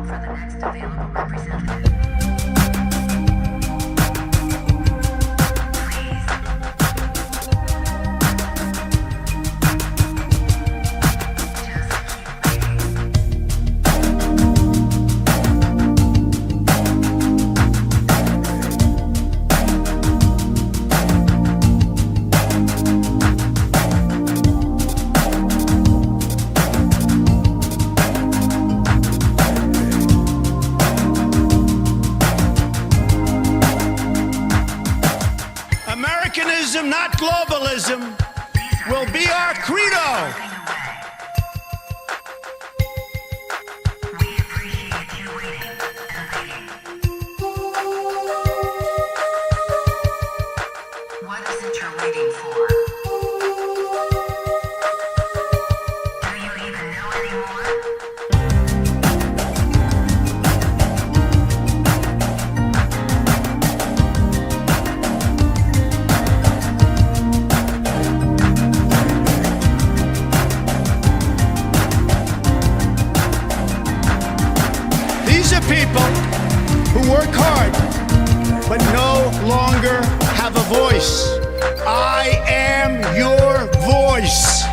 now for the next available representative. Americanism, not globalism, will be our credo. We appreciate you waiting and waiting. What is it you're waiting for? Do you even know anymore? These are people who work hard but no longer have a voice. I am your voice.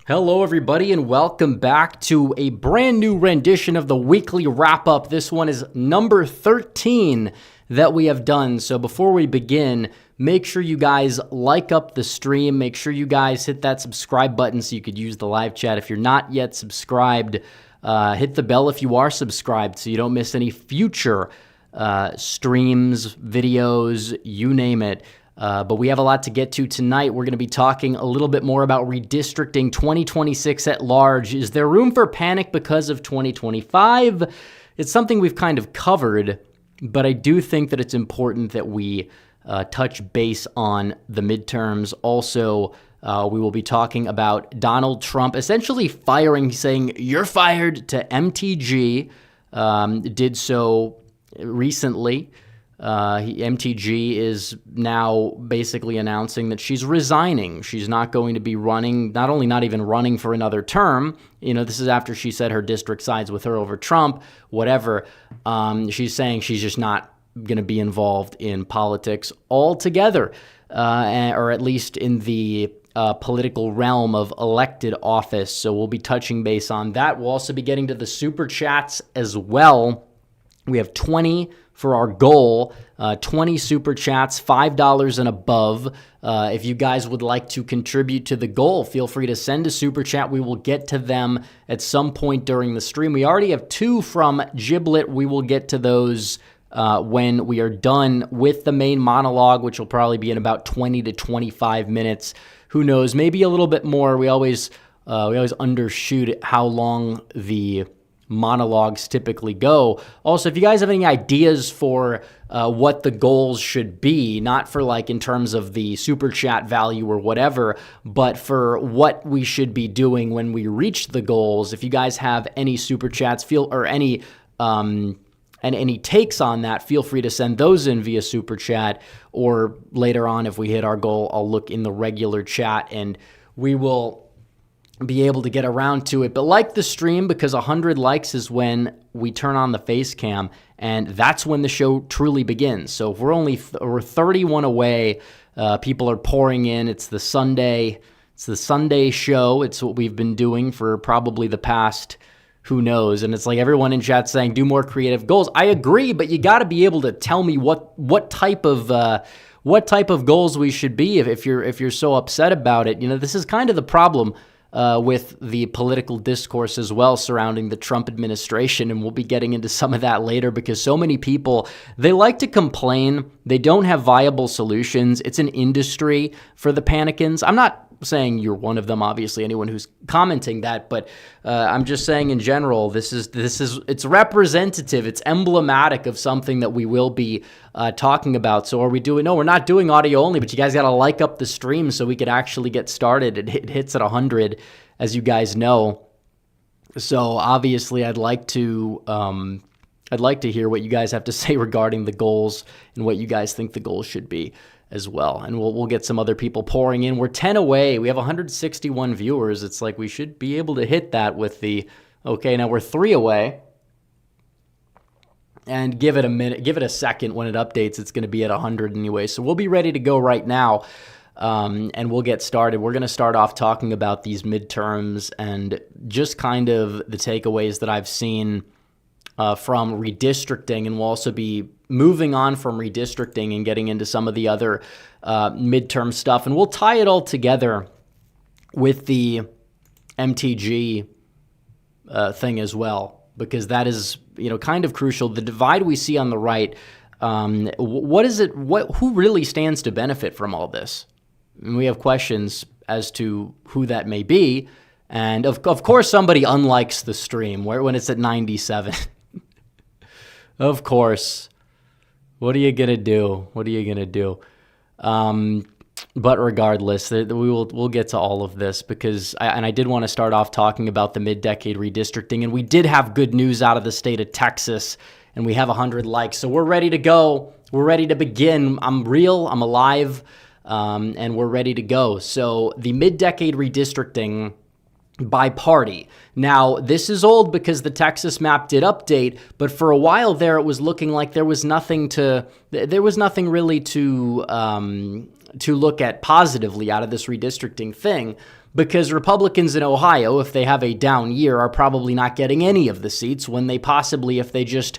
Hello, everybody, and welcome back to a brand new rendition of the weekly wrap-up. This one is number 13 that we have done. So before we begin, make sure you guys like up the stream. Make sure you guys hit that subscribe button so you could use the live chat. If you're not yet subscribed, hit the bell if you are subscribed so you don't miss any future streams, videos, you name it. But we have a lot to get to tonight. We're going to be talking a little bit more about redistricting 2026 at large. Is there room for panic because of 2025? It's something we've kind of covered, but I do think that it's important that we touch base on the midterms. Also, we will be talking about Donald Trump essentially firing, saying, "You're fired," to MTG. Did so recently. MTG is now basically announcing that she's resigning. She's not going to be running, not even running for another term. You know, this is after she said her district sides with her over Trump, whatever. She's saying she's just not going to be involved in politics altogether, or at least in the political realm of elected office. So we'll be touching base on that. We'll also be getting to the super chats as well. We have 20 for our goal, 20 super chats, $5 and above. If you guys would like to contribute to the goal, feel free to send a super chat. We will get to them at some point during the stream. We already have 2 from Giblet. We will get to those when we are done with the main monologue, which will probably be in about 20 to 25 minutes. Who knows? Maybe a little bit more. We always undershoot how long the monologues typically go. Also, if you guys have any ideas for what the goals should be, not for like in terms of the super chat value or whatever, but for what we should be doing when we reach the goals, if you guys have any super chats, any takes on that, feel free to send those in via super chat, or later on if we hit our goal, I'll look in the regular chat and we will be able to get around to it. But like the stream, because 100 likes is when we turn on the face cam, and that's when the show truly begins. So if we're 31 away, people are pouring in. It's the Sunday show. It's what we've been doing for probably the past, who knows. And it's like everyone in chat saying, do more creative goals. I agree, but you got to be able to tell me what type of goals we should be if you're so upset about it. You know, this is kind of the problem with the political discourse as well surrounding the Trump administration, and we'll be getting into some of that later because so many people, they like to complain. They don't have viable solutions. It's an industry for the panicans. I'm not saying you're one of them, obviously, anyone who's commenting that, but I'm just saying in general, it's representative, it's emblematic of something that we will be talking about. So we're not doing audio only, but you guys got to like up the stream so we could actually get started. It hits at 100, as you guys know. So obviously I'd like to I'd like to hear what you guys have to say regarding the goals and what you guys think the goals should be as well. And we'll get some other people pouring in. We're 10 away. We have 161 viewers. It's like we should be able to hit that with the, okay, now we're 3 away. And give it a minute, give it a second. When it updates, it's going to be at 100 anyway. So we'll be ready to go right now, and we'll get started. We're going to start off talking about these midterms and just kind of the takeaways that I've seen from redistricting, and we'll also be moving on from redistricting and getting into some of the other midterm stuff. And we'll tie it all together with the MTG thing as well, because that is, kind of crucial. The divide we see on the right, what is it? Who really stands to benefit from all this? And we have questions as to who that may be. And of course, somebody unlikes the stream when it's at 97. Of course. What are you gonna do? What are you gonna do? But regardless, we'll get to all of this, because I did want to start off talking about the mid-decade redistricting, and we did have good news out of the state of Texas, and we have 100 likes, so we're ready to go. We're ready to begin. I'm real. I'm alive, and we're ready to go. So the mid-decade redistricting by party. Now, this is old because the Texas map did update, but for a while there, it was looking like there was nothing really to look at positively out of this redistricting thing, because Republicans in Ohio, if they have a down year, are probably not getting any of the seats, when they possibly, if they just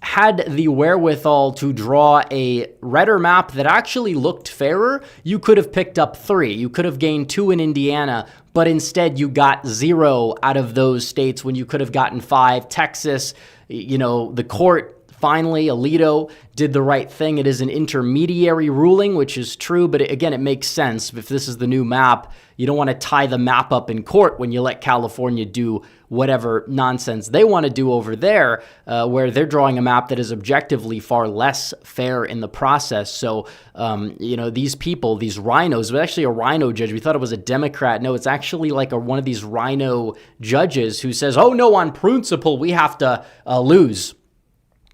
had the wherewithal to draw a redder map that actually looked fairer, you could have picked up 3. You could have gained 2 in Indiana, but instead you got 0 out of those states when you could have gotten 5. Texas, the court, finally, Alito did the right thing. It is an intermediary ruling, which is true, but again, it makes sense. If this is the new map, you don't want to tie the map up in court when you let California do whatever nonsense they want to do over there, where they're drawing a map that is objectively far less fair in the process. So, these people, these rhinos, it was actually a rhino judge. We thought it was a Democrat. No, it's actually like one of these rhino judges who says, oh no, on principle, we have to lose.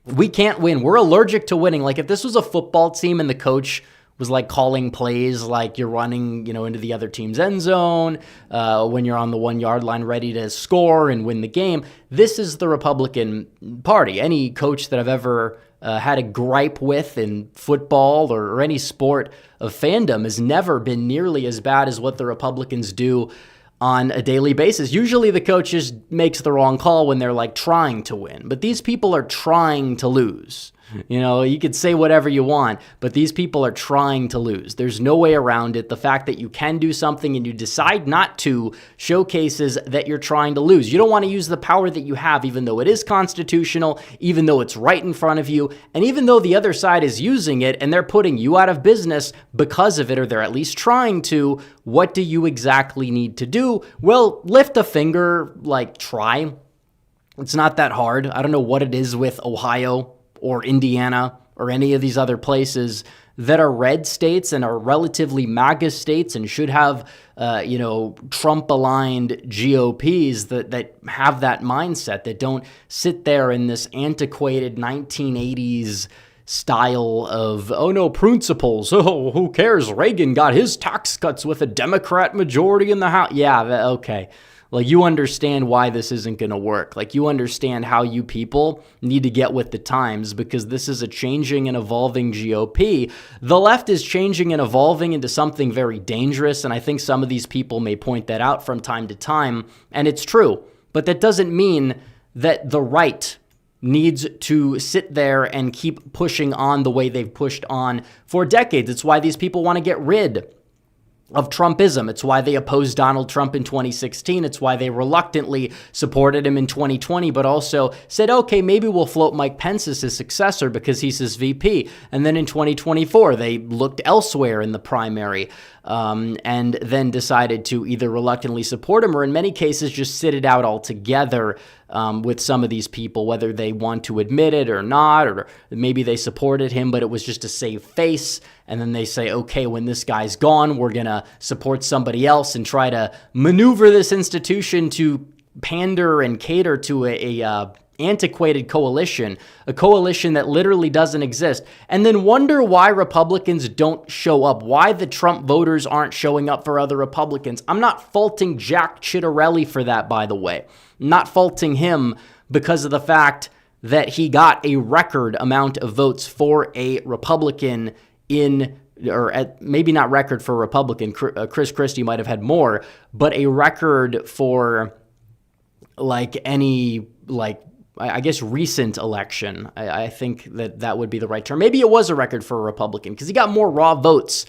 We can't win. We're allergic to winning. Like if this was a football team and the coach was like calling plays like you're running, into the other team's end zone, when you're on the 1 yard line ready to score and win the game. This is the Republican Party. Any coach that I've ever had a gripe with in football or any sport of fandom has never been nearly as bad as what the Republicans do on a daily basis. Usually the coach just makes the wrong call when they're like trying to win, but these people are trying to lose. You could say whatever you want, but these people are trying to lose. There's no way around it. The fact that you can do something and you decide not to showcases that you're trying to lose. You don't want to use the power that you have, even though it is constitutional, even though it's right in front of you, and even though the other side is using it and they're putting you out of business because of it, or they're at least trying to. What do you exactly need to do? Well, lift a finger, try. It's not that hard. I don't know what it is with Ohio or Indiana or any of these other places that are red states and are relatively MAGA states and should have, Trump-aligned GOPs that have that mindset, that don't sit there in this antiquated 1980s style of, oh no, principles. Oh, who cares? Reagan got his tax cuts with a Democrat majority in the House. Yeah, okay. You understand why this isn't going to work. You understand how you people need to get with the times, because this is a changing and evolving GOP. The left is changing and evolving into something very dangerous, and I think some of these people may point that out from time to time, and it's true. But that doesn't mean that the right needs to sit there and keep pushing on the way they've pushed on for decades. It's why these people want to get rid of Trumpism. It's why they opposed Donald Trump in 2016. It's why they reluctantly supported him in 2020, but also said, okay, maybe we'll float Mike Pence as his successor because he's his VP. And then in 2024, they looked elsewhere in the primary, and then decided to either reluctantly support him or in many cases just sit it out altogether with some of these people, whether they want to admit it or not, or maybe they supported him, but it was just to save face. And then they say, okay, when this guy's gone, we're going to support somebody else and try to maneuver this institution to pander and cater to a antiquated coalition, a coalition that literally doesn't exist, and then wonder why Republicans don't show up, why the Trump voters aren't showing up for other Republicans. I'm not faulting Jack Ciattarelli for that, by the way. I'm not faulting him because of the fact that he got a record amount of votes for a Republican maybe not record for a Republican. Chris Christie might have had more, but a record for I guess recent election. I think that would be the right term. Maybe it was a record for a Republican because he got more raw votes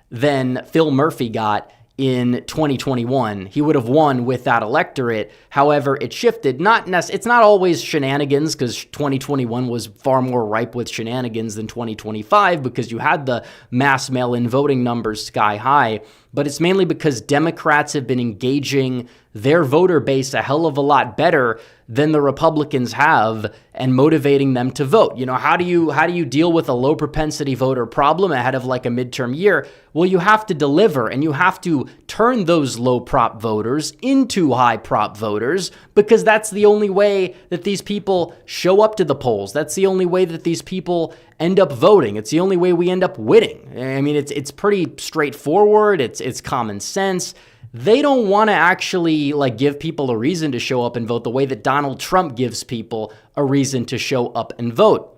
than Phil Murphy got in 2021. He would have won with that electorate. However, it shifted. It's not always shenanigans, because 2021 was far more ripe with shenanigans than 2025 because you had the mass mail-in voting numbers sky high. But it's mainly because Democrats have been engaging their voter base a hell of a lot better than the Republicans have and motivating them to vote. You know, how do you deal with a low propensity voter problem ahead of like a midterm year? Well, you have to deliver, and you have to turn those low prop voters into high prop voters, because that's the only way that these people show up to the polls. That's the only way that these people end up voting. It's the only way we end up winning. I mean, it's pretty straightforward. It's common sense. They don't want to actually give people a reason to show up and vote the way that Donald Trump gives people a reason to show up and vote.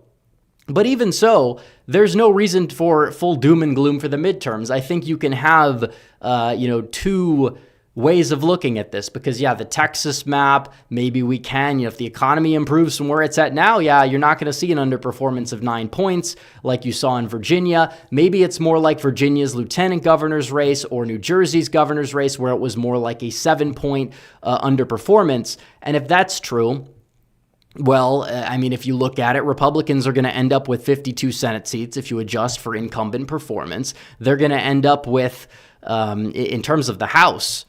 But even so, there's no reason for full doom and gloom for the midterms. I think you can have, two ways of looking at this, because the Texas map, maybe we can, if the economy improves from where it's at now, you're not going to see an underperformance of 9 points like you saw in Virginia. Maybe it's more like Virginia's lieutenant governor's race or New Jersey's governor's race, where it was more like a 7-point underperformance. And if that's true, well, if you look at it, Republicans are going to end up with 52 Senate seats if you adjust for incumbent performance. They're going to end up with, in terms of the House,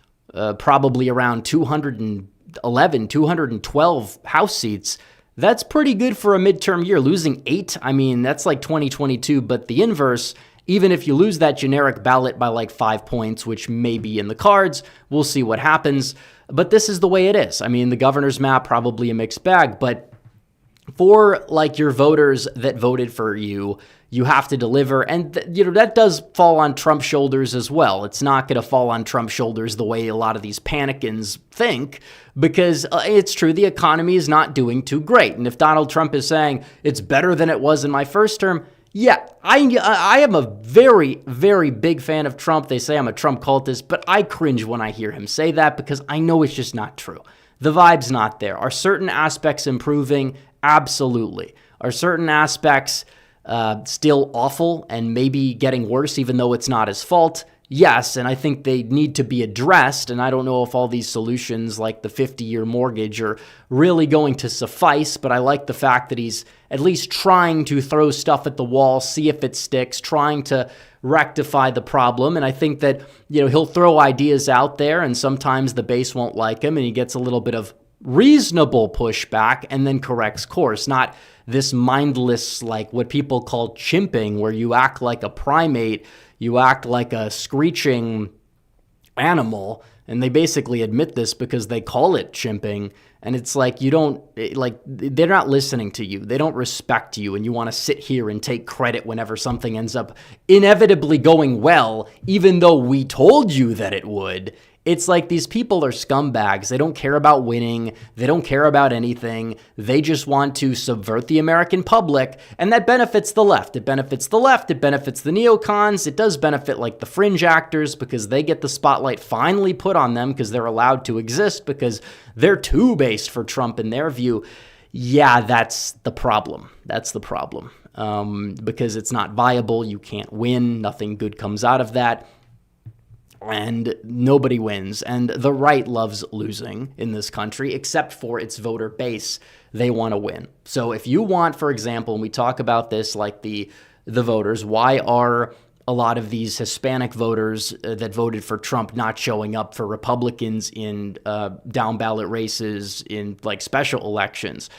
probably around 211, 212 House seats. That's pretty good for a midterm year. Losing 8, that's like 2022, but the inverse, even if you lose that generic ballot by 5 points, which may be in the cards, we'll see what happens. But this is the way it is. The governor's map, probably a mixed bag, but for your voters that voted for you, you have to deliver. And, that does fall on Trump's shoulders as well. It's not going to fall on Trump's shoulders the way a lot of these panicans think, because it's true, the economy is not doing too great. And if Donald Trump is saying it's better than it was in my first term, I am a very, very big fan of Trump. They say I'm a Trump cultist, but I cringe when I hear him say that, because I know it's just not true. The vibe's not there. Are certain aspects improving? Absolutely. Are certain aspects still awful and maybe getting worse, even though it's not his fault? Yes, and I think they need to be addressed, and I don't know if all these solutions like the 50-year mortgage are really going to suffice, but I like the fact that he's at least trying to throw stuff at the wall, see if it sticks, trying to rectify the problem. And I think that, he'll throw ideas out there, and sometimes the base won't like him, and he gets a little bit of reasonable pushback and then corrects course, not this mindless, what people call chimping, where you act like a primate, you act like a screeching animal, and they basically admit this because they call it chimping. And it's they're not listening to you. They don't respect you, and you want to sit here and take credit whenever something ends up inevitably going well, even though we told you that it would. It's like these people are scumbags. They don't care about winning. They don't care about anything. They just want to subvert the American public, and that benefits the left. It benefits the left. It benefits the neocons. It does benefit the fringe actors, because they get the spotlight finally put on them because they're allowed to exist, because they're too based for Trump in their view. That's the problem. That's the problem, because it's not viable. You can't win. Nothing good comes out of that. And nobody wins. And the right loves losing in this country, except for its voter base. They want to win. So if you want, for example, and we talk about this the voters, why are a lot of these Hispanic voters that voted for Trump not showing up for Republicans in down ballot races in special elections?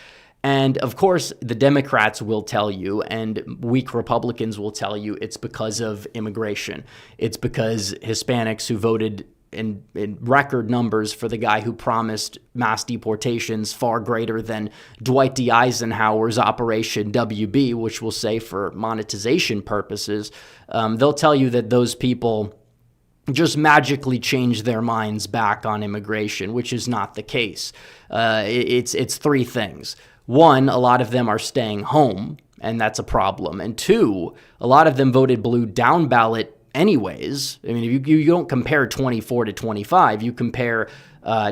And of course, the Democrats will tell you, and weak Republicans will tell you, it's because of immigration. It's because Hispanics who voted in record numbers for the guy who promised mass deportations far greater than Dwight D. Eisenhower's Operation WB, which we'll say for monetization purposes. They'll tell you that those people just magically change their minds back on immigration, which is not the case. It's three things. One, a lot of them are staying home, and that's a problem. And two, a lot of them voted blue down ballot anyways. I mean, you don't compare 24 to 25, you compare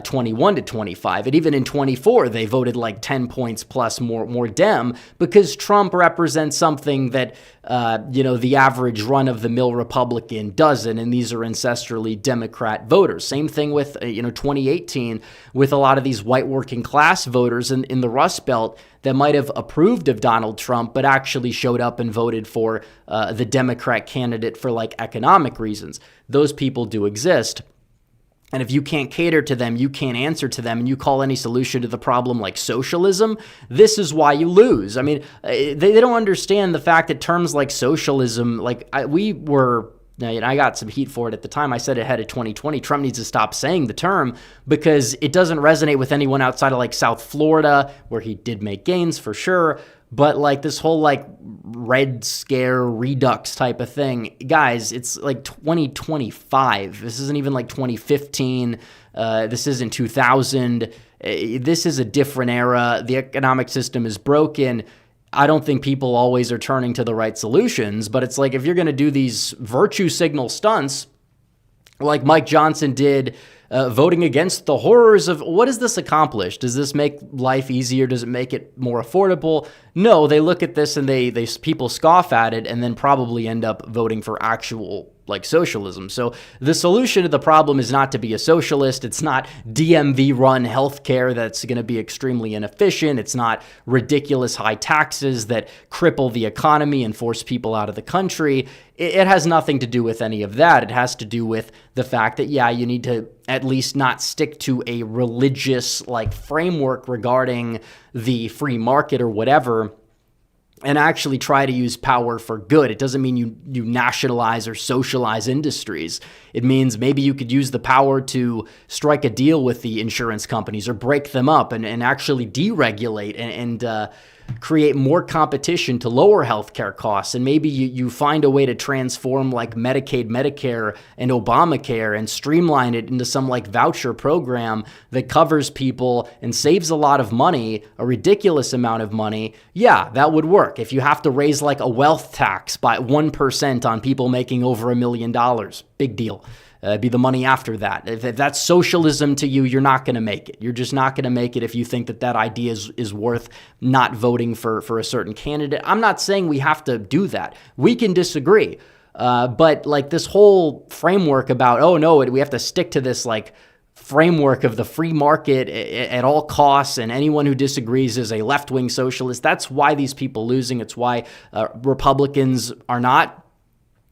21 to 25. And even in 24, they voted like 10 points plus more Dem, because Trump represents something that, the average run-of-the-mill Republican doesn't, and these are ancestrally Democrat voters. Same thing with, 2018, with a lot of these white working class voters in the Rust Belt that might have approved of Donald Trump, but actually showed up and voted for the Democrat candidate for like economic reasons. Those people do exist. And if you can't cater to them, you can't answer to them, and you call any solution to the problem like socialism, this is why you lose. I mean, they don't understand the fact that terms like socialism, I got some heat for it at the time. I said ahead of 2020, Trump needs to stop saying the term because it doesn't resonate with anyone outside of like South Florida, where he did make gains for sure. But like this whole like Red Scare Redux type of thing, guys, it's like 2025. This isn't even like 2015. This isn't 2000. This is a different era. The economic system is broken. I don't think people always are turning to the right solutions, but it's like if you're going to do these virtue signal stunts like Mike Johnson did, voting against the horrors of what does this accomplish? Does this make life easier? Does it make it more affordable? No, they look at this and they people scoff at it and then probably end up voting for actual like socialism. So the solution to the problem is not to be a socialist. It's not DMV run healthcare that's going to be extremely inefficient. It's not ridiculous high taxes that cripple the economy and force people out of the country. It has nothing to do with any of that. It has to do with the fact that, yeah, you need to at least not stick to a religious like framework regarding the free market or whatever, and actually try to use power for good. It doesn't mean you nationalize or socialize industries. It means maybe you could use the power to strike a deal with the insurance companies or break them up and actually deregulate and create more competition to lower healthcare costs. And maybe you find a way to transform like Medicaid, Medicare, and Obamacare and streamline it into some like voucher program that covers people and saves a lot of money, a ridiculous amount of money. Yeah, that would work. If you have to raise like a wealth tax by 1% on people making over $1 million, big deal. Be the money after that. If that's socialism to you, you're not going to make it. You're just not going to make it if you think that idea is worth not voting for a certain candidate. I'm not saying we have to do that. We can disagree. But like this whole framework about, oh no, we have to stick to this like framework of the free market at all costs, and anyone who disagrees is a left-wing socialist. That's why these people losing. It's why Republicans are not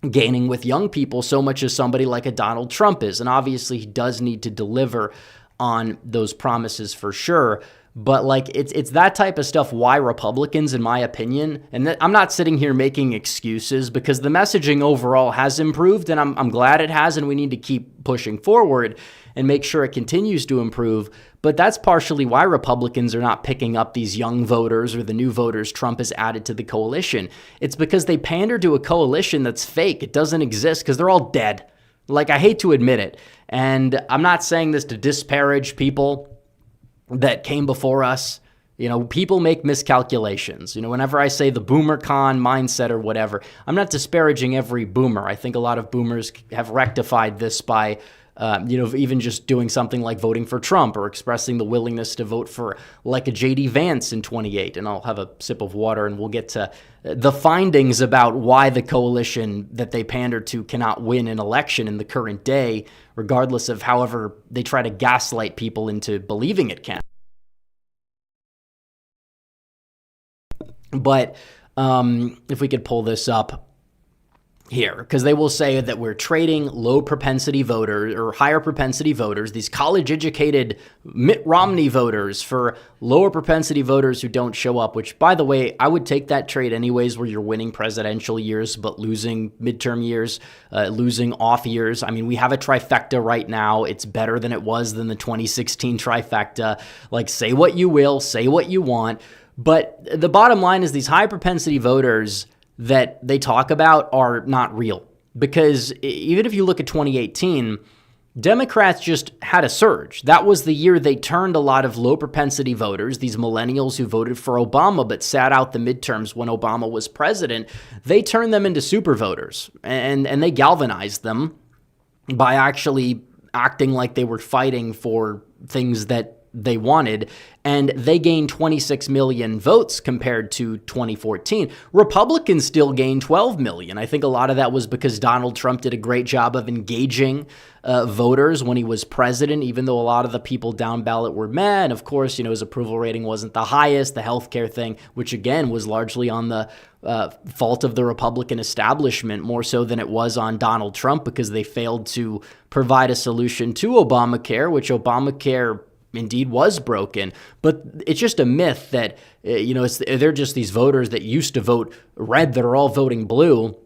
gaining with young people so much as somebody like a Donald Trump is. And obviously he does need to deliver on those promises for sure. But like it's that type of stuff why Republicans, in my opinion, and I'm not sitting here making excuses, because the messaging overall has improved, and I'm glad it has, and we need to keep pushing forward and make sure it continues to improve. But that's partially why Republicans are not picking up these young voters or the new voters Trump has added to the coalition. It's because they pander to a coalition that's fake. It doesn't exist because they're all dead. Like, I hate to admit it. And I'm not saying this to disparage people that came before us. People make miscalculations. Whenever I say the boomer con mindset or whatever, I'm not disparaging every boomer. I think a lot of boomers have rectified this by even just doing something like voting for Trump or expressing the willingness to vote for like a J.D. Vance in 28. And I'll have a sip of water and we'll get to the findings about why the coalition that they pander to cannot win an election in the current day, regardless of however they try to gaslight people into believing it can. But if we could pull this up, here, because they will say that we're trading low propensity voters or higher propensity voters, these college educated Mitt Romney voters, for lower propensity voters who don't show up, which, by the way, I would take that trade anyways, where you're winning presidential years but losing midterm years, losing off years. I mean, we have a trifecta right now. It's better than it was than the 2016 trifecta. Like, say what you will, say what you want. But the bottom line is these high propensity voters that they talk about are not real. Because even if you look at 2018, Democrats just had a surge. That was the year they turned a lot of low propensity voters, these millennials who voted for Obama but sat out the midterms when Obama was president. They turned them into super voters, and they galvanized them by actually acting like they were fighting for things that they wanted, and they gained 26 million votes compared to 2014. Republicans still gained 12 million. I think a lot of that was because Donald Trump did a great job of engaging voters when he was president, even though a lot of the people down ballot were meh. And of course, his approval rating wasn't the highest. The healthcare thing, which again was largely on the fault of the Republican establishment, more so than it was on Donald Trump, because they failed to provide a solution to Obamacare, which Obamacare indeed was broken. But it's just a myth that, they're just these voters that used to vote red that are all voting blue.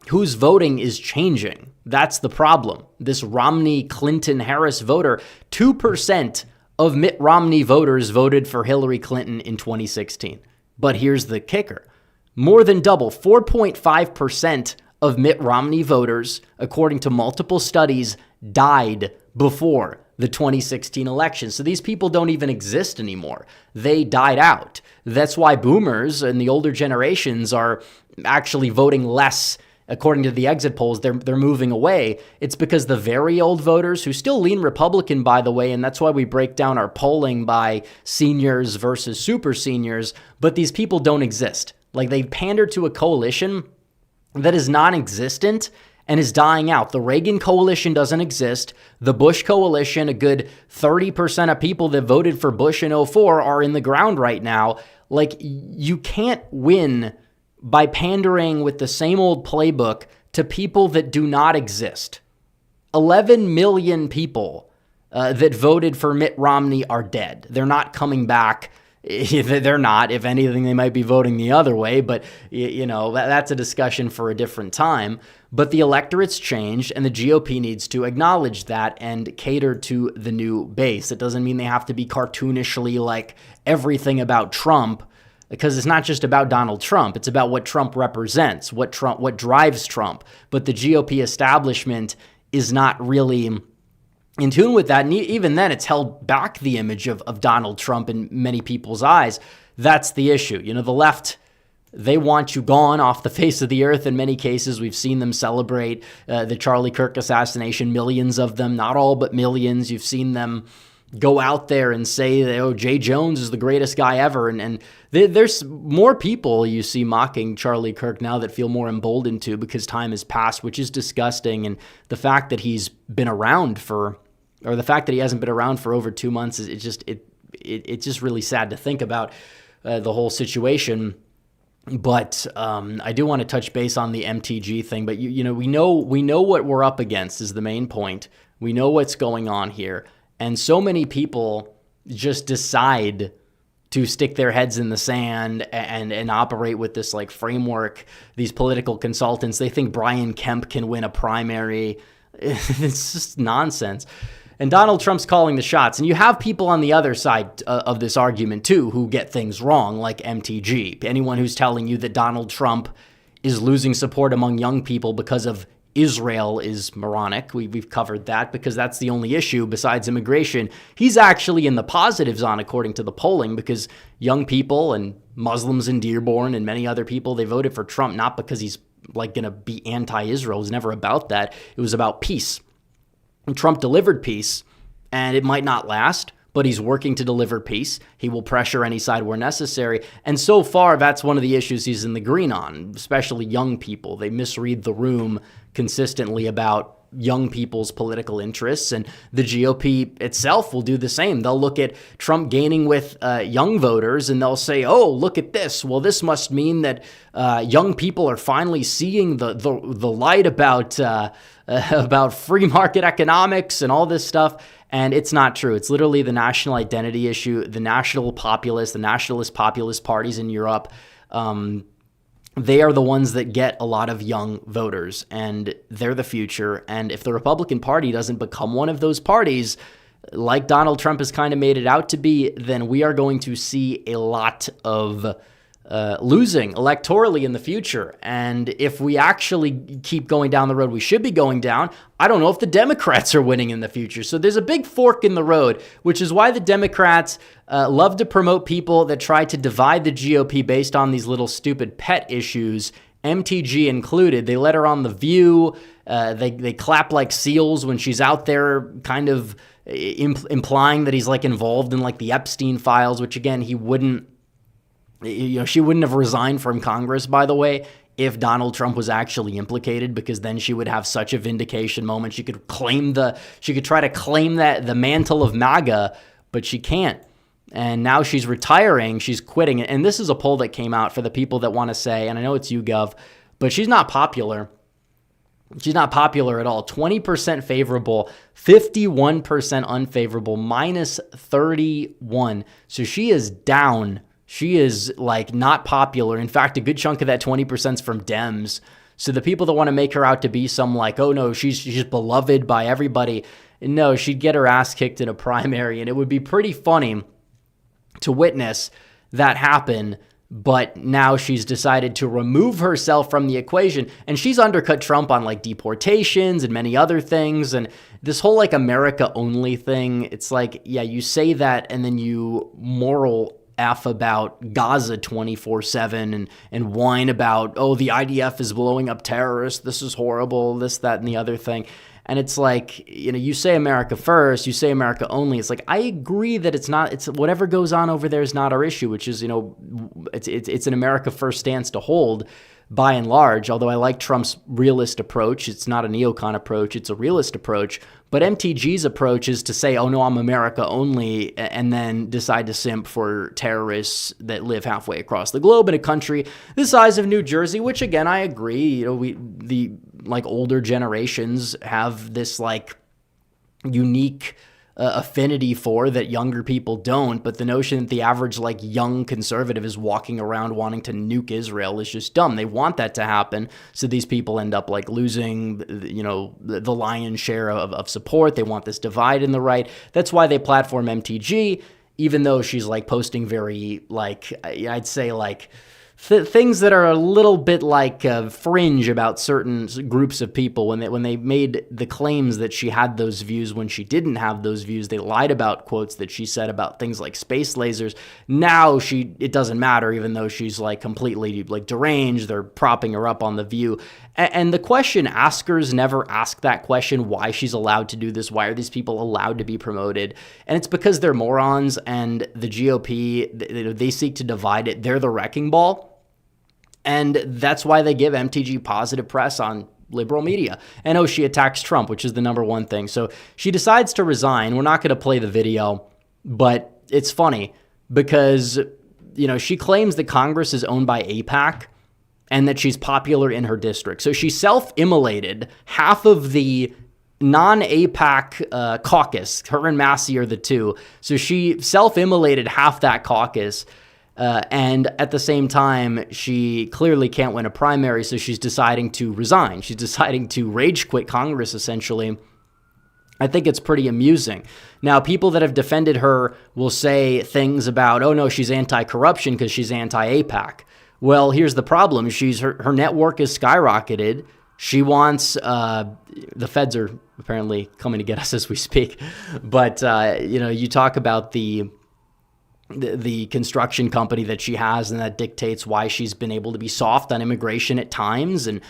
Whose voting is changing? That's the problem. This Romney, Clinton, Harris voter, 2% of Mitt Romney voters voted for Hillary Clinton in 2016. But here's the kicker. More than double, 4.5% of Mitt Romney voters, according to multiple studies, died before the 2016 election. So these people don't even exist anymore. They died out. That's why boomers and the older generations are actually voting less. According to the exit polls, they're moving away. It's because the very old voters, who still lean Republican, by the way, and that's why we break down our polling by seniors versus super seniors, but these people don't exist. Like, they pander to a coalition that is non-existent and is dying out. The Reagan coalition doesn't exist. The Bush coalition, a good 30% of people that voted for Bush in 2004 are in the ground right now. Like, you can't win by pandering with the same old playbook to people that do not exist. 11 million people that voted for Mitt Romney are dead. They're not coming back. They're not. If anything, they might be voting the other way, but that's a discussion for a different time. But the electorate's changed, and the GOP needs to acknowledge that and cater to the new base. It doesn't mean they have to be cartoonishly like everything about Trump, because it's not just about Donald Trump. It's about what Trump represents, what drives Trump. But the GOP establishment is not really in tune with that. And even then, it's held back the image of Donald Trump in many people's eyes. That's the issue. The left, they want you gone off the face of the earth in many cases. We've seen them celebrate the Charlie Kirk assassination, millions of them, not all, but millions. You've seen them go out there and say that, Jay Jones is the greatest guy ever. And there's more people you see mocking Charlie Kirk now that feel more emboldened to, because time has passed, which is disgusting. And the fact that he's been around or the fact that he hasn't been around for over 2 months, it's just really sad to think about the whole situation. But I do want to touch base on the MTG thing. But we know what we're up against is the main point. We know what's going on here, and so many people just decide to stick their heads in the sand and operate with this like framework. These political consultants, they think Brian Kemp can win a primary. It's just nonsense. And Donald Trump's calling the shots. And you have people on the other side of this argument, too, who get things wrong, like MTG. Anyone who's telling you that Donald Trump is losing support among young people because of Israel is moronic. We've covered that, because that's the only issue besides immigration. He's actually in the positives on, according to the polling, because young people and Muslims in Dearborn and many other people, they voted for Trump not because he's like going to be anti-Israel. It was never about that. It was about peace. And Trump delivered peace, and it might not last, but he's working to deliver peace. He will pressure any side where necessary. And so far, that's one of the issues he's in the green on, especially young people. They misread the room consistently about young people's political interests, and the GOP itself will do the same. They'll look at Trump gaining with young voters, and they'll say, oh, look at this. Well, this must mean that young people are finally seeing the light about free market economics and all this stuff. And it's not true. It's literally the national identity issue. The nationalist populist parties in Europe, they are the ones that get a lot of young voters, and they're the future. And if the Republican Party doesn't become one of those parties, like Donald Trump has kind of made it out to be, then we are going to see a lot of losing electorally in the future. And if we actually keep going down the road we should be going down, I don't know if the Democrats are winning in the future. So there's a big fork in the road, which is why the Democrats love to promote people that try to divide the GOP based on these little stupid pet issues, MTG included. They let her on The View. They clap like seals when she's out there kind of implying that he's like involved in like the Epstein files, which again, he wouldn't. She wouldn't have resigned from Congress, by the way, if Donald Trump was actually implicated, because then she would have such a vindication moment. She could try to claim that the mantle of MAGA, but she can't. And now she's retiring, she's quitting. And this is a poll that came out for the people that want to say, and I know it's YouGov, but she's not popular. She's not popular at all. 20% favorable, 51% unfavorable, minus 31. So she is down. She is like not popular. In fact, a good chunk of that 20% is from Dems. So the people that want to make her out to be some like, oh no, she's beloved by everybody. No, she'd get her ass kicked in a primary, and it would be pretty funny to witness that happen. But now she's decided to remove herself from the equation, and she's undercut Trump on like deportations and many other things. And this whole like America only thing, it's like, yeah, you say that and then you moral F about Gaza 24/7 and whine about, oh, the IDF is blowing up terrorists. This is horrible, this, that, and the other thing. And it's like, you say America first, you say America only. It's like, I agree that it's whatever goes on over there is not our issue, which is, it's an America first stance to hold by and large. Although I like Trump's realist approach. It's not a neocon approach, it's a realist approach. But MTG's approach is to say, oh no, I'm America only, and then decide to simp for terrorists that live halfway across the globe in a country the size of New Jersey, which again, I agree, the older generations have this like unique affinity for that younger people don't. But the notion that the average like young conservative is walking around wanting to nuke Israel is just dumb. They want that to happen, so these people end up like losing the lion's share of support. They want this divide in the right. That's why they platform MTG, even though she's like posting very like, I'd say like things that are a little bit like fringe about certain groups of people. When they made the claims that she had those views when she didn't have those views, they lied about quotes that she said about things like space lasers. Now it doesn't matter, even though she's like completely like deranged. They're propping her up on The View. And the question askers never ask that question, why she's allowed to do this. Why are these people allowed to be promoted? And it's because they're morons, and the GOP, they seek to divide it. They're the wrecking ball. And that's why they give MTG positive press on liberal media. And oh, she attacks Trump, which is the number one thing. So she decides to resign. We're not going to play the video, but it's funny because, she claims that Congress is owned by AIPAC and that she's popular in her district. So she self-immolated half of the non-AIPAC caucus. Her and Massey are the two. So she self-immolated half that caucus. And at the same time, she clearly can't win a primary, so she's deciding to resign. She's deciding to rage quit Congress, essentially. I think it's pretty amusing. Now, people that have defended her will say things about, oh no, she's anti-corruption because she's anti-AIPAC. Well, here's the problem. Her network is skyrocketed. She wants, the feds are apparently coming to get us as we speak. But, you talk about the construction company that she has, and that dictates why she's been able to be soft on immigration at times. And,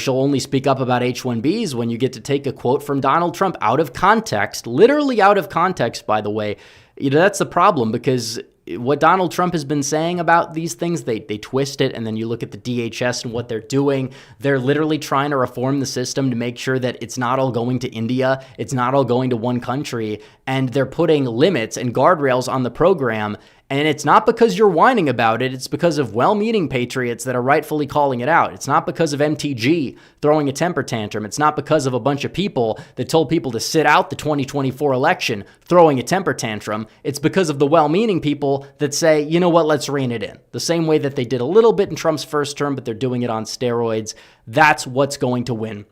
she'll only speak up about H-1Bs when you get to take a quote from Donald Trump out of context, literally out of context, by the way. That's the problem, because what Donald Trump has been saying about these things, they twist it, and then you look at the DHS and what they're doing. They're literally trying to reform the system to make sure that it's not all going to India, it's not all going to one country, and they're putting limits and guardrails on the program. And it's not because you're whining about it. It's because of well-meaning patriots that are rightfully calling it out. It's not because of MTG throwing a temper tantrum. It's not because of a bunch of people that told people to sit out the 2024 election throwing a temper tantrum. It's because of the well-meaning people that say, you know what, let's rein it in. The same way that they did a little bit in Trump's first term, but they're doing it on steroids. That's what's going to win.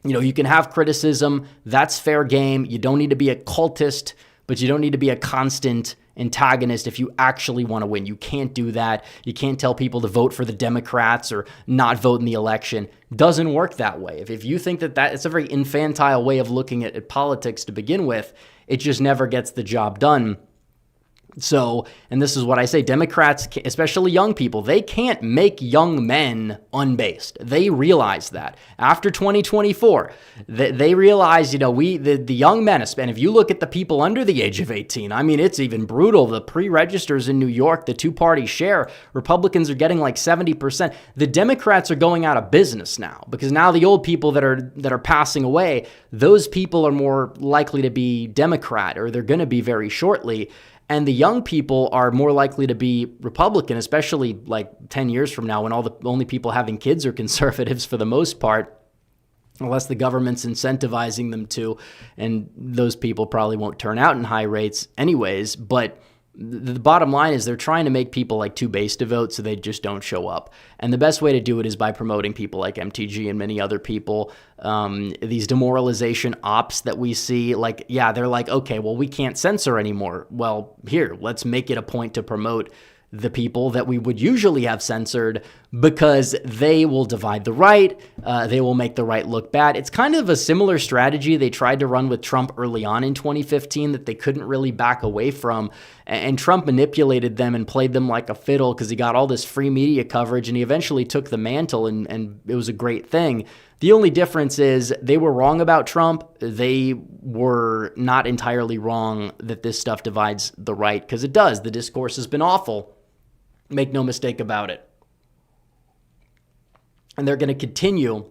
You know, you can have criticism. That's fair game. You don't need to be a cultist, but you don't need to be a constant antagonist if you actually want to win. You can't do that. You can't tell people to vote for the Democrats or not vote in the election. Doesn't work that way. If you think that it's a very infantile way of looking at politics to begin with, it just never gets the job done. So, and this is what I say, Democrats, especially young people, they can't make young men unbased. They realize that. After 2024, they realize, you know, the young men, and if you look at the people under the age of 18, I mean, it's even brutal. The pre-registers in New York, the two-party share, Republicans are getting like 70%. The Democrats are going out of business now because now the old people that are passing away, those people are more likely to be Democrat, or they're going to be very shortly. And the young people are more likely to be Republican, especially like 10 years from now when all the only people having kids are conservatives for the most part, unless the government's incentivizing them to. And those people probably won't turn out in high rates anyways. But the bottom line is they're trying to make people like too base to vote so they just don't show up. And the best way to do it is by promoting people like MTG and many other people. These demoralization ops that we see, like, yeah, they're like, okay, well, we can't censor anymore. Well, here, let's make it a point to promote the people that we would usually have censored because they will divide the right. They will make the right look bad. It's kind of a similar strategy they tried to run with Trump early on in 2015 that they couldn't really back away from. And Trump manipulated them and played them like a fiddle because he got all this free media coverage and he eventually took the mantle and it was a great thing. The only difference is they were wrong about Trump. They were not entirely wrong that this stuff divides the right because it does. The discourse has been awful. Make no mistake about it. And they're going to continue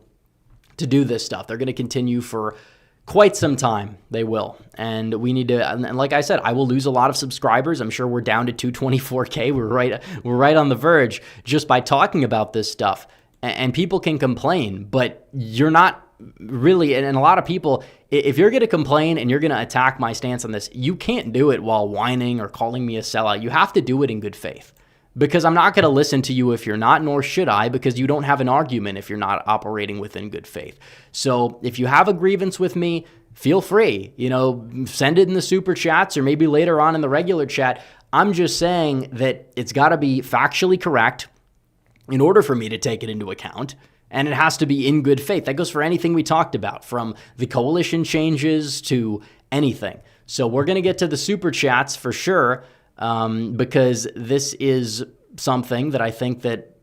to do this stuff. They're going to continue for quite some time. They will. And we need to, and like I said, I will lose a lot of subscribers. I'm sure we're down to 224K. We're right on the verge just by talking about this stuff. And people can complain, but you're not really, and a lot of people, if you're going to complain and you're going to attack my stance on this, you can't do it while whining or calling me a sellout. You have to do it in good faith. Because I'm not going to listen to you if you're not, nor should I, because you don't have an argument if you're not operating within good faith. So if you have a grievance with me, feel free, send it in the super chats or maybe later on in the regular chat. I'm just saying that it's got to be factually correct in order for me to take it into account. And it has to be in good faith. That goes for anything we talked about, from the coalition changes to anything. So we're going to get to the super chats for sure. Because this is something that I think that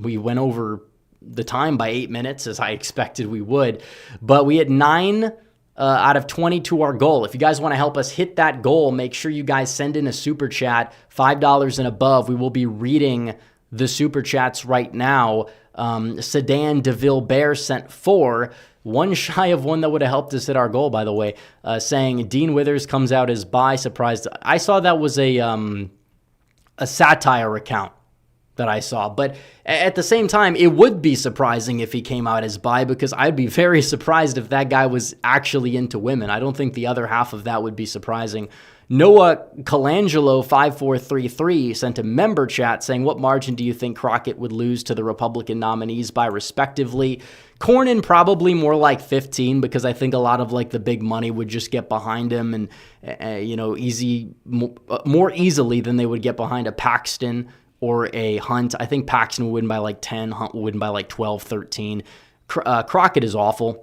we went over the time by 8 minutes as I expected we would, but we had 9 out of 20 to our goal. If you guys want to help us hit that goal, make sure you guys send in a super chat, $5 and above. We will be reading the super chats right now. Sedan DeVille Bear sent 4. One shy of one that would have helped us hit our goal, by the way, saying Dean Withers comes out as bi, surprised. I saw that was a satire account that I saw. But at the same time, it would be surprising if he came out as bi, because I'd be very surprised if that guy was actually into women. I don't think the other half of that would be surprising. Noah Colangelo 5433 sent a member chat saying, what margin do you think Crockett would lose to the Republican nominees by respectively? Cornyn probably more like 15, because I think a lot of like the big money would just get behind him and, more easily than they would get behind a Paxton or a Hunt. I think Paxton would win by like 10, Hunt would win by like 12, 13. Crockett is awful.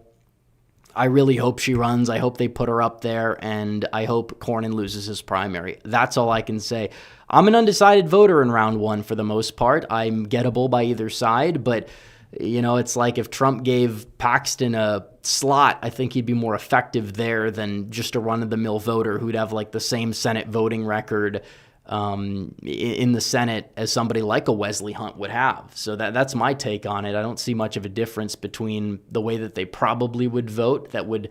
I really hope she runs. I hope they put her up there, and I hope Cornyn loses his primary. That's all I can say. I'm an undecided voter in round 1 for the most part. I'm gettable by either side, but it's like if Trump gave Paxton a slot, I think he'd be more effective there than just a run-of-the-mill voter who'd have like the same Senate voting record in the Senate as somebody like a Wesley Hunt would have. So that's my take on it. I don't see much of a difference between the way that they probably would vote that would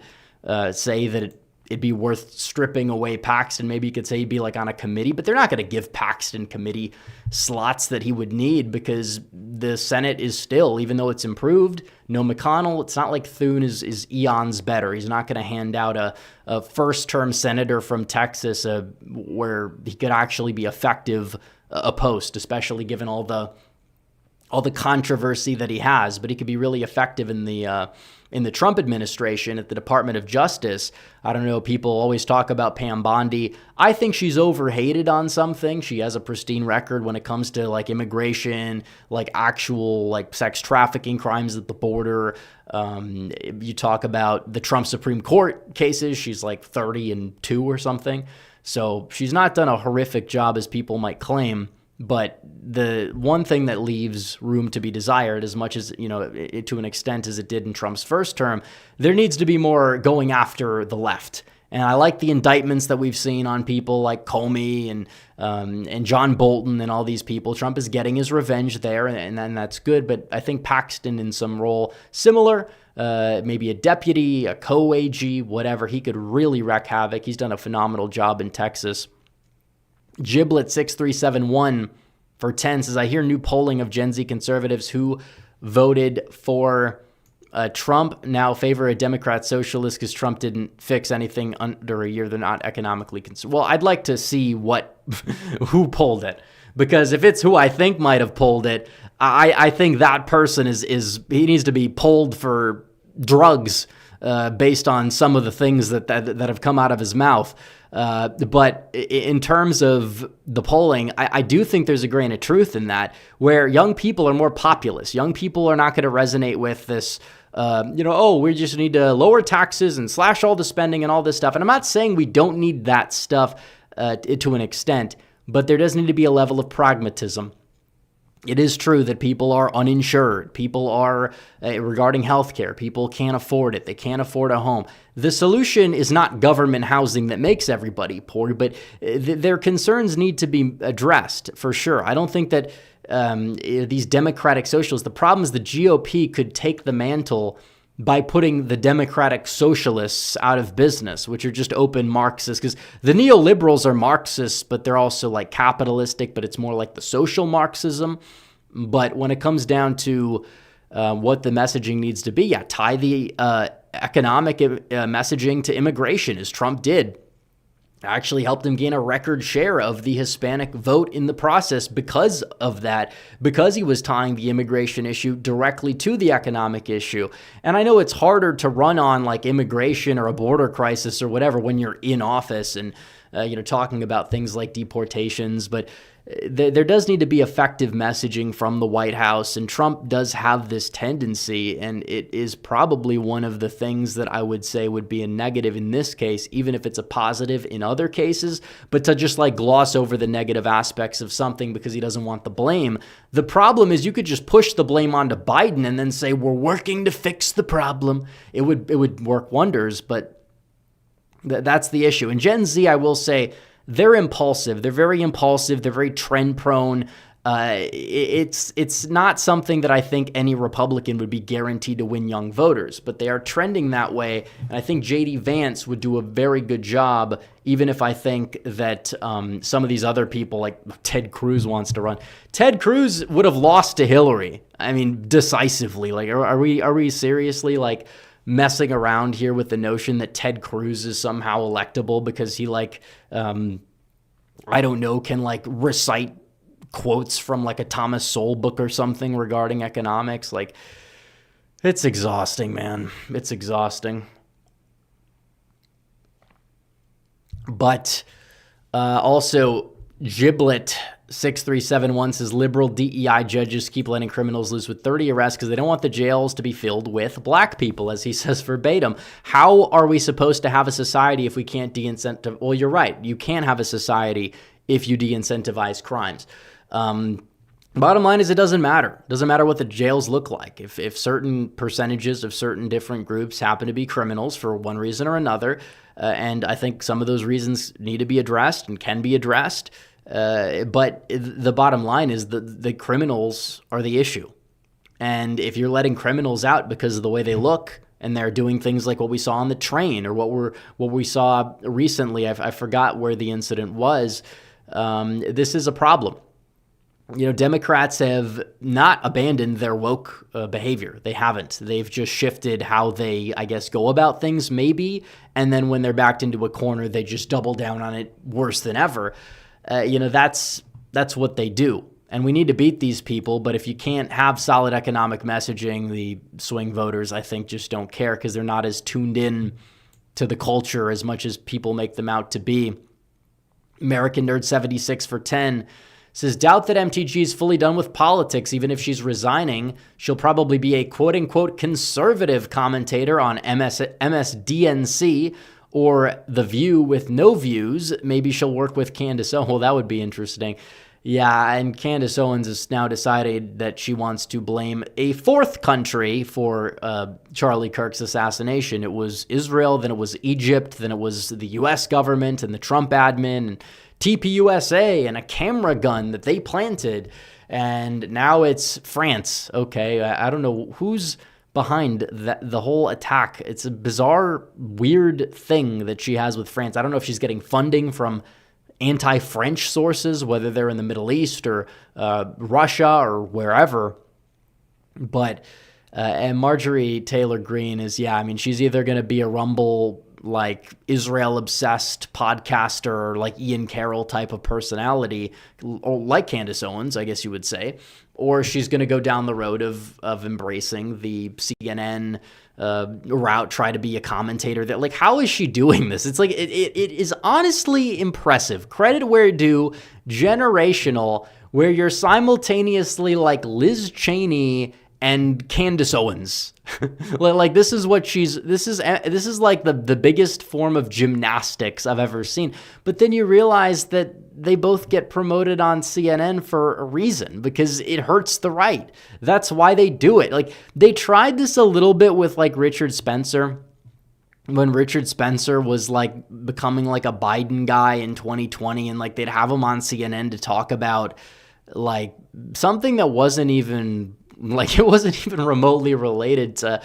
say that it'd be worth stripping away Paxton. Maybe you could say he'd be like on a committee, but they're not going to give Paxton committee slots that he would need because the Senate is still, even though it's improved, no McConnell. It's not like Thune is eons better. He's not going to hand out a first-term senator from Texas where he could actually be effective a post, especially given all the controversy that he has. But he could be really effective in the Trump administration at the Department of Justice. I don't know, people always talk about Pam Bondi. I think she's overhated on something. She has a pristine record when it comes to like immigration, like actual like sex trafficking crimes at the border. You talk about the Trump Supreme Court cases, she's like 30-2 or something. So she's not done a horrific job as people might claim. But the one thing that leaves room to be desired, as much as, to an extent as it did in Trump's first term, there needs to be more going after the left. And I like the indictments that we've seen on people like Comey and John Bolton and all these people. Trump is getting his revenge there, and then that's good. But I think Paxton in some role similar, maybe a deputy, a co-AG, whatever, he could really wreak havoc. He's done a phenomenal job in Texas. Giblet6371 for 10 says, I hear new polling of Gen Z conservatives who voted for Trump now favor a Democrat socialist because Trump didn't fix anything under a year. They're not economically concerned. Well, I'd like to see who pulled it, because if it's who I think might have pulled it, I think that person he needs to be pulled for drugs based on some of the things that have come out of his mouth. But in terms of the polling, I do think there's a grain of truth in that, where young people are more populist. Young people are not going to resonate with this, we just need to lower taxes and slash all the spending and all this stuff. And I'm not saying we don't need that stuff to an extent, but there does need to be a level of pragmatism. It is true that people are uninsured. People are, regarding healthcare, people can't afford it. They can't afford a home. The solution is not government housing that makes everybody poor, but their concerns need to be addressed for sure. I don't think that these democratic socialists, the problem is the GOP could take the mantle by putting the democratic socialists out of business, which are just open Marxists, because the neoliberals are Marxists, but they're also like capitalistic, but it's more like the social Marxism. But when it comes down to what the messaging needs to be, tie the economic messaging to immigration, as Trump did. Actually helped him gain a record share of the Hispanic vote in the process because of that, because he was tying the immigration issue directly to the economic issue. And I know it's harder to run on like immigration or a border crisis or whatever when you're in office and talking about things like deportations, but there does need to be effective messaging from the White House, and Trump does have this tendency, and it is probably one of the things that I would say would be a negative in this case, even if it's a positive in other cases, but to just like gloss over the negative aspects of something because he doesn't want the blame. The problem is you could just push the blame onto Biden and then say, we're working to fix the problem. It would work wonders, but that's the issue. And Gen Z, I will say, they're impulsive. They're very impulsive. They're very trend prone. It's not something that I think any Republican would be guaranteed to win young voters, but they are trending that way. And I think J.D. Vance would do a very good job, even if I think that some of these other people, like Ted Cruz wants to run. Ted Cruz would have lost to Hillary. I mean, decisively. Like, are we seriously like messing around here with the notion that Ted Cruz is somehow electable because he can like recite quotes from like a Thomas Sowell book or something regarding economics? Like, it's exhausting, man. It's exhausting. But also, Giblet6371 says liberal DEI judges keep letting criminals loose with 30 arrests because they don't want the jails to be filled with black people, as he says verbatim. How are we supposed to have a society if we can't de-incentivize? Well, you're right. You can't have a society if you de-incentivize crimes. Bottom line is it doesn't matter. It doesn't matter what the jails look like. If certain percentages of certain different groups happen to be criminals for one reason or another, and I think some of those reasons need to be addressed and can be addressed, But the bottom line is the criminals are the issue. And if you're letting criminals out because of the way they look, and they're doing things like what we saw on the train, or what we saw recently, I forgot where the incident was. This is a problem. Democrats have not abandoned their woke behavior. They haven't. They've just shifted how they, I guess, go about things maybe. And then when they're backed into a corner, they just double down on it worse than ever. That's what they do. And we need to beat these people. But if you can't have solid economic messaging, the swing voters, I think, just don't care because they're not as tuned in to the culture as much as people make them out to be. American Nerd 76 for 10 says, doubt that MTG is fully done with politics. Even if she's resigning, she'll probably be a quote-unquote conservative commentator on MSDNC or The View with no views. Maybe she'll work with Candace Owens. Well, that would be interesting. Yeah, and Candace Owens has now decided that she wants to blame a fourth country for Charlie Kirk's assassination. It was Israel, then it was Egypt, then it was the U.S. government and the Trump admin, and TPUSA and a camera gun that they planted. And now it's France. Okay, I don't know who's behind the whole attack. It's a bizarre, weird thing that she has with France. I don't know if she's getting funding from anti-French sources, whether they're in the Middle East or Russia or wherever. But and Marjorie Taylor Greene is, she's either going to be a Rumble, like Israel-obsessed podcaster, like Ian Carroll type of personality, or like Candace Owens, I guess you would say, or she's going to go down the road of embracing the CNN route, try to be a commentator. That, like, how is she doing this? It's like it is honestly impressive. Credit where due, generational, where you're simultaneously like Liz Cheney and Candace Owens. Like, this is like the biggest form of gymnastics I've ever seen. But then you realize that they both get promoted on CNN for a reason, because it hurts the right. That's why they do it. Like, they tried this a little bit with like Richard Spencer, when Richard Spencer was like becoming like a Biden guy in 2020, and like they'd have him on CNN to talk about like something that wasn't even like, it wasn't even remotely related to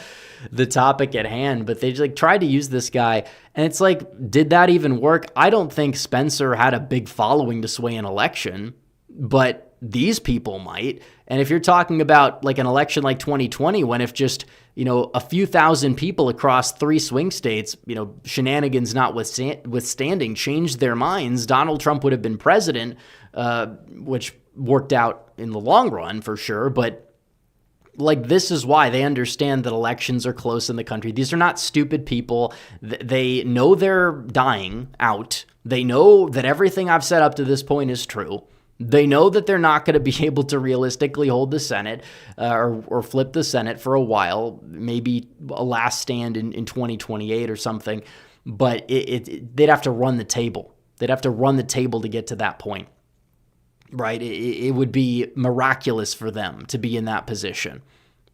the topic at hand, but they just like tried to use this guy. And it's like, did that even work? I don't think Spencer had a big following to sway an election, but these people might. And if you're talking about like an election like 2020, when if just, a few thousand people across 3 swing states, shenanigans notwithstanding, changed their minds, Donald Trump would have been president, which worked out in the long run for sure. But like, this is why they understand that elections are close in the country. These are not stupid people. They know they're dying out. They know that everything I've said up to this point is true. They know that they're not going to be able to realistically hold the Senate or flip the Senate for a while, maybe a last stand in 2028 or something. But they'd have to run the table. They'd have to run the table to get to that point. Right? It would be miraculous for them to be in that position.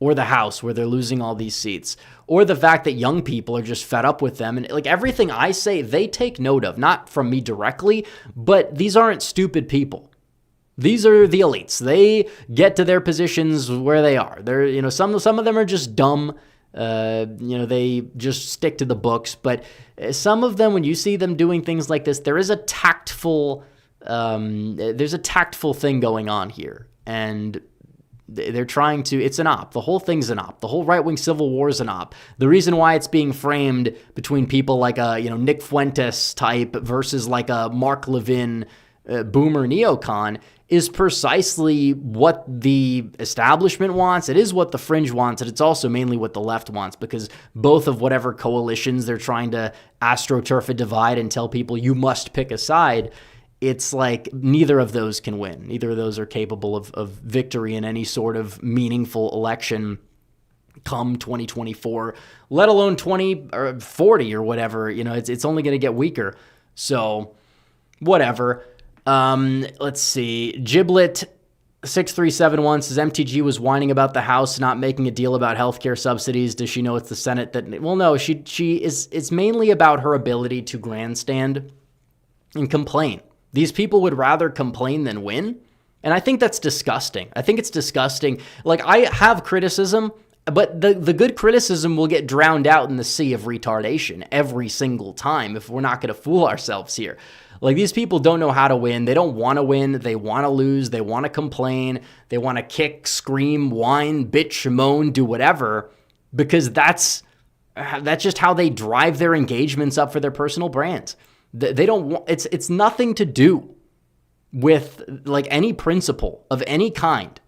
Or the House, where they're losing all these seats. Or the fact that young people are just fed up with them. And like, everything I say, they take note of. Not from me directly, but these aren't stupid people. These are the elites. They get to their positions where they are. They're, some of them are just dumb. They just stick to the books. But some of them, when you see them doing things like this, there's a tactful thing going on here, and they're trying to, it's an op. The whole thing's an op. The whole right-wing civil war is an op. The reason why it's being framed between people like a, Nick Fuentes type versus like a Mark Levin boomer neocon is precisely what the establishment wants. It is what the fringe wants, and it's also mainly what the left wants, because both of whatever coalitions they're trying to astroturf a divide and tell people you must pick a side, it's like neither of those can win. Neither of those are capable of victory in any sort of meaningful election come 2024, let alone 20 or 40 or whatever. It's only going to get weaker. So whatever. Let's see. Giblet 6371 says MTG was whining about the House not making a deal about healthcare subsidies. Does she know it's the Senate that? Well, no. She is. It's mainly about her ability to grandstand and complain. These people would rather complain than win. And I think that's disgusting. I think it's disgusting. Like, I have criticism, but the good criticism will get drowned out in the sea of retardation every single time if we're not going to fool ourselves here. Like, these people don't know how to win. They don't want to win. They want to lose. They want to complain. They want to kick, scream, whine, bitch, moan, do whatever, because that's just how they drive their engagements up for their personal brands. They don't want, it's nothing to do with like any principle of any kind.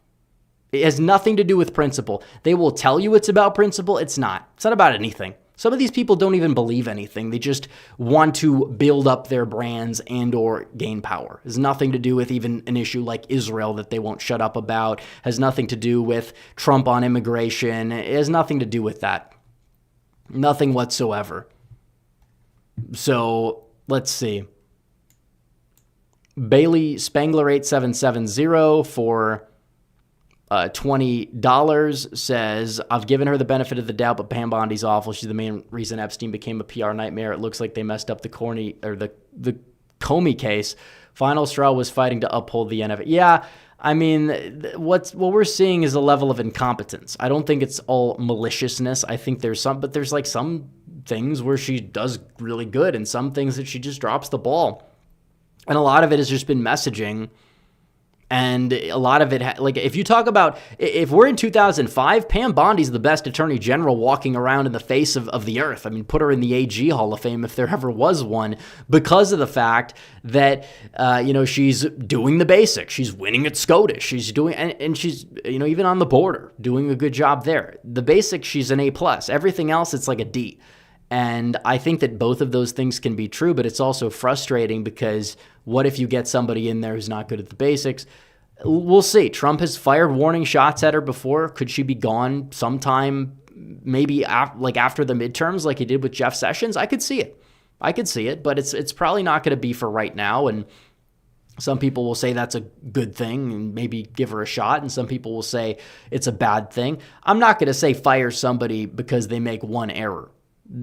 It has nothing to do with principle. They will tell you it's about principle. It's not. It's not about anything. Some of these people don't even believe anything. They just want to build up their brands and or gain power. It has nothing to do with even an issue like Israel that they won't shut up about. It has nothing to do with Trump on immigration. It has nothing to do with that. Nothing whatsoever. So let's see. Bailey Spangler 8770 for $20 says, I've given her the benefit of the doubt, but Pam Bondi's awful. She's the main reason Epstein became a PR nightmare. It looks like they messed up the Comey case. Final straw was fighting to uphold the NFL. Yeah, I mean, what we're seeing is a level of incompetence. I don't think it's all maliciousness. I think there's some things where she does really good and some things that she just drops the ball. And a lot of it has just been messaging. And a lot of it, like if you talk about, if we're in 2005, Pam Bondi's the best attorney general walking around in the face of the earth. I mean, put her in the AG Hall of Fame if there ever was one, because of the fact that, she's doing the basics. She's winning at SCOTUS. She's doing, and she's, even on the border, doing a good job there. The basics, she's an A+. Everything else, it's like a D. And I think that both of those things can be true, but it's also frustrating because what if you get somebody in there who's not good at the basics? We'll see. Trump has fired warning shots at her before. Could she be gone sometime, maybe after the midterms like he did with Jeff Sessions? I could see it, but it's probably not going to be for right now. And some people will say that's a good thing and maybe give her a shot. And some people will say it's a bad thing. I'm not going to say fire somebody because they make one error.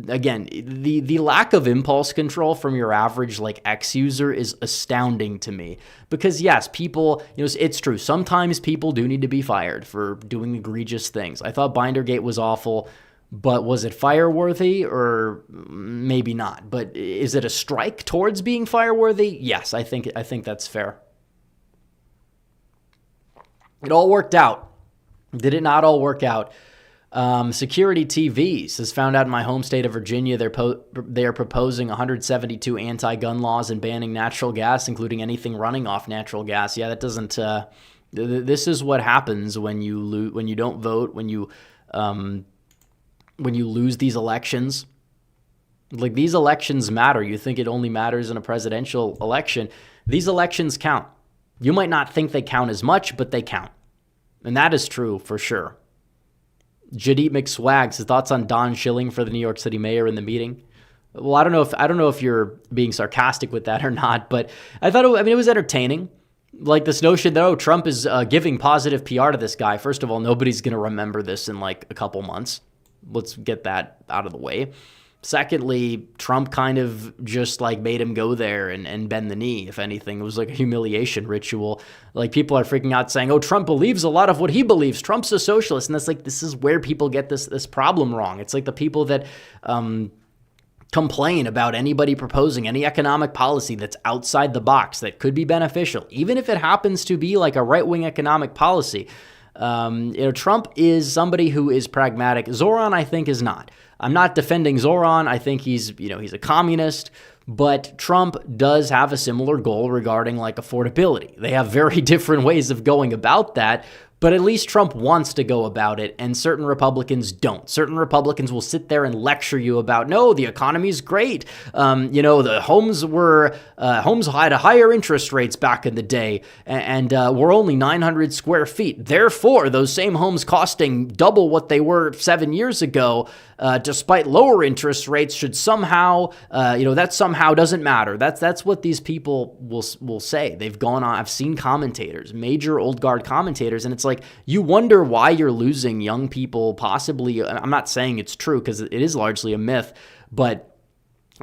Again, the lack of impulse control from your average X user is astounding to me, because yes, people, it's true. Sometimes people do need to be fired for doing egregious things. I thought Bindergate was awful, but was it fire-worthy or maybe not? But is it a strike towards being fire-worthy? Yes, I think that's fair. It all worked out. Did it not all work out? Security TVs has found out in my home state of Virginia, they are proposing 172 anti-gun laws and banning natural gas, including anything running off natural gas. Yeah, that doesn't. This is what happens when you don't vote, when you lose these elections. Like, these elections matter. You think it only matters in a presidential election? These elections count. You might not think they count as much, but they count, and that is true for sure. Jadit McSwags, his thoughts on Don Schilling for the New York City mayor in the meeting. Well, I don't know if you're being sarcastic with that or not, but I thought it was entertaining. Like, this notion that, Trump is giving positive PR to this guy. First of all, nobody's going to remember this in a couple months. Let's get that out of the way. Secondly, Trump kind of just made him go there and bend the knee. If anything, it was like a humiliation ritual. People are freaking out saying, Trump believes a lot of what he believes. Trump's a socialist. And that's this is where people get this problem wrong. It's like the people that complain about anybody proposing any economic policy that's outside the box that could be beneficial, even if it happens to be a right-wing economic policy. Trump is somebody who is pragmatic. Zoran, I think, is not. I'm not defending Zoran. I think he's a communist, but Trump does have a similar goal regarding affordability. They have very different ways of going about that, but at least Trump wants to go about it, and certain Republicans don't. Certain Republicans will sit there and lecture you about, no, the economy's great. The homes had higher interest rates back in the day, and were only 900 square feet. Therefore, those same homes costing double what they were 7 years ago, despite lower interest rates, should somehow, that somehow doesn't matter. That's what these people will say. They've gone on. I've seen commentators, major old guard commentators, and it's you wonder why you're losing young people, possibly. I'm not saying it's true because it is largely a myth, but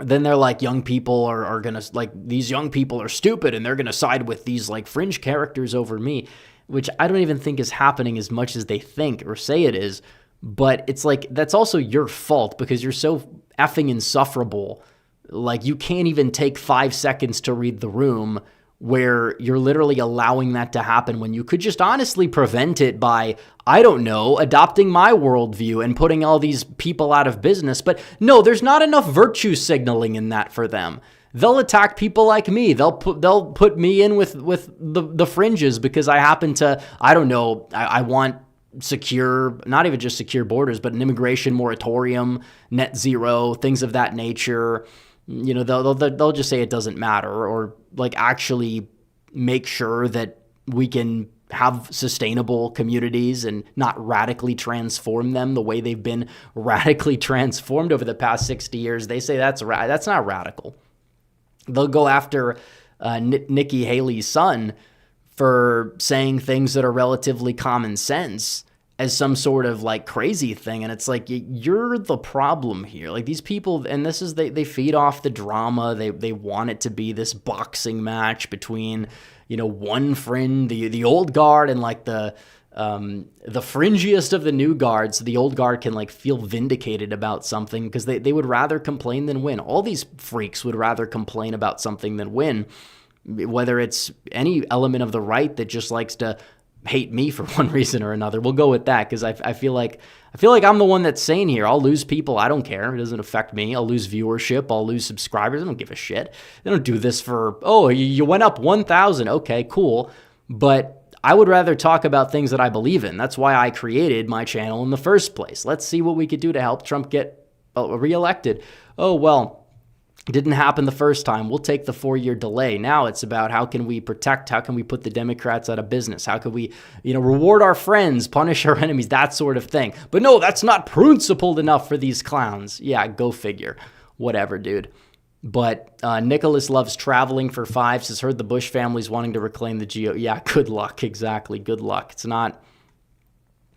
then they're like, young people are going to, like, these young people are stupid and they're going to side with these like fringe characters over me, which I don't even think is happening as much as they think or say it is. But it's like, that's also your fault because you're so effing insufferable. Like, you can't even take 5 seconds to read the room, where you're literally allowing that to happen when you could just honestly prevent it by, I don't know, adopting my worldview and putting all these people out of business. But no, there's not enough virtue signaling in that for them. They'll attack people like me. They'll put me in with the fringes because I happen to, I don't know, I want secure, not even just secure borders, but an immigration moratorium, net zero, things of that nature. You know, they'll just say it doesn't matter, or like actually make sure that we can have sustainable communities and not radically transform them the way they've been radically transformed over the past 60 years. They say that's not radical. They'll go after Nikki Haley's son for saying things that are relatively common sense as some sort of like crazy thing. And it's like, you're the problem here. Like, these people, and this is, they feed off the drama. They want it to be this boxing match between, you know, one friend, the old guard, and like the fringiest of the new guard. So the old guard can like feel vindicated about something because they would rather complain than win. All these freaks would rather complain about something than win, whether it's any element of the right that just likes to hate me for one reason or another. We'll go with that because I feel like I'm the one that's sane here. I'll lose people. I don't care. It doesn't affect me. I'll lose viewership. I'll lose subscribers. I don't give a shit. They don't do this for, oh, you went up 1,000. Okay, cool. But I would rather talk about things that I believe in. That's why I created my channel in the first place. Let's see what we could do to help Trump get reelected. Oh, well, it didn't happen the first time. We'll take the 4-year delay. Now it's about how can we protect, how can we put the Democrats out of business? How can we, reward our friends, punish our enemies, that sort of thing. But no, that's not principled enough for these clowns. Yeah, go figure. Whatever, dude. But Nicholas loves traveling for 5, says, heard the Bush family's wanting to reclaim the GO. Yeah, good luck. Exactly. Good luck. It's not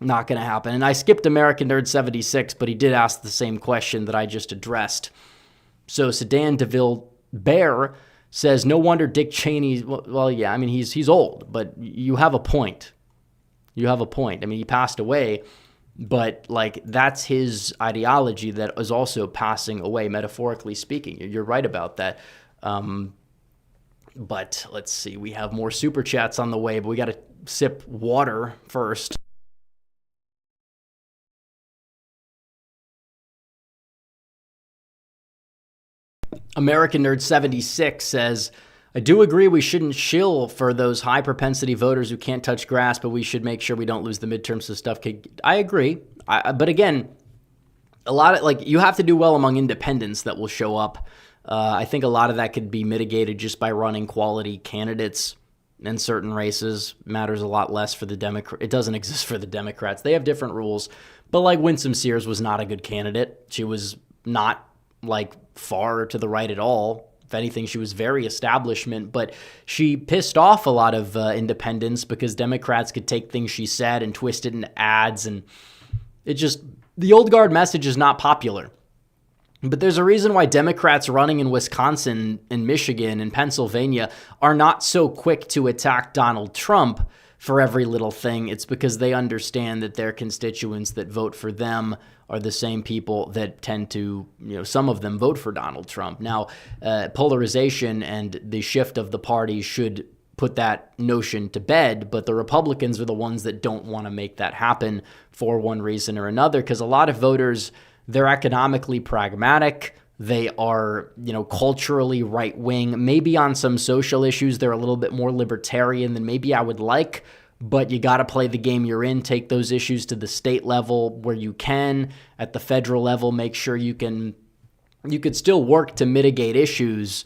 going to happen. And I skipped American Nerd 76, but he did ask the same question that I just addressed. So Sedan DeVille Bear says, no wonder Dick Cheney, well, yeah, I mean, he's old, but you have a point. You have a point. I mean, he passed away, but like, that's his ideology that is also passing away, metaphorically speaking. You're right about that. But let's see, we have more super chats on the way, but we got to sip water first. American Nerd 76 says, I do agree we shouldn't shill for those high propensity voters who can't touch grass, but we should make sure we don't lose the midterms so stuff. I agree. But again, a lot of, like, you have to do well among independents that will show up. I think a lot of that could be mitigated just by running quality candidates in certain races. Matters a lot less for the Democrats. It doesn't exist for the Democrats. They have different rules. But like, Winsome Sears was not a good candidate. She was not like far to the right at all. If anything, she was very establishment, but she pissed off a lot of independents because Democrats could take things she said and twist it into ads, and it just, the old guard message is not popular. But there's a reason why Democrats running in Wisconsin and Michigan and Pennsylvania are not so quick to attack Donald Trump for every little thing. It's because they understand that their constituents that vote for them are the same people that tend to, some of them vote for Donald Trump. Now, polarization and the shift of the party should put that notion to bed, but the Republicans are the ones that don't want to make that happen for one reason or another, because a lot of voters, they're economically pragmatic. They are, culturally right-wing. Maybe on some social issues, they're a little bit more libertarian than maybe I would like, but you got to play the game you're in. Take those issues to the state level where you can. At the federal level, make sure you could still work to mitigate issues,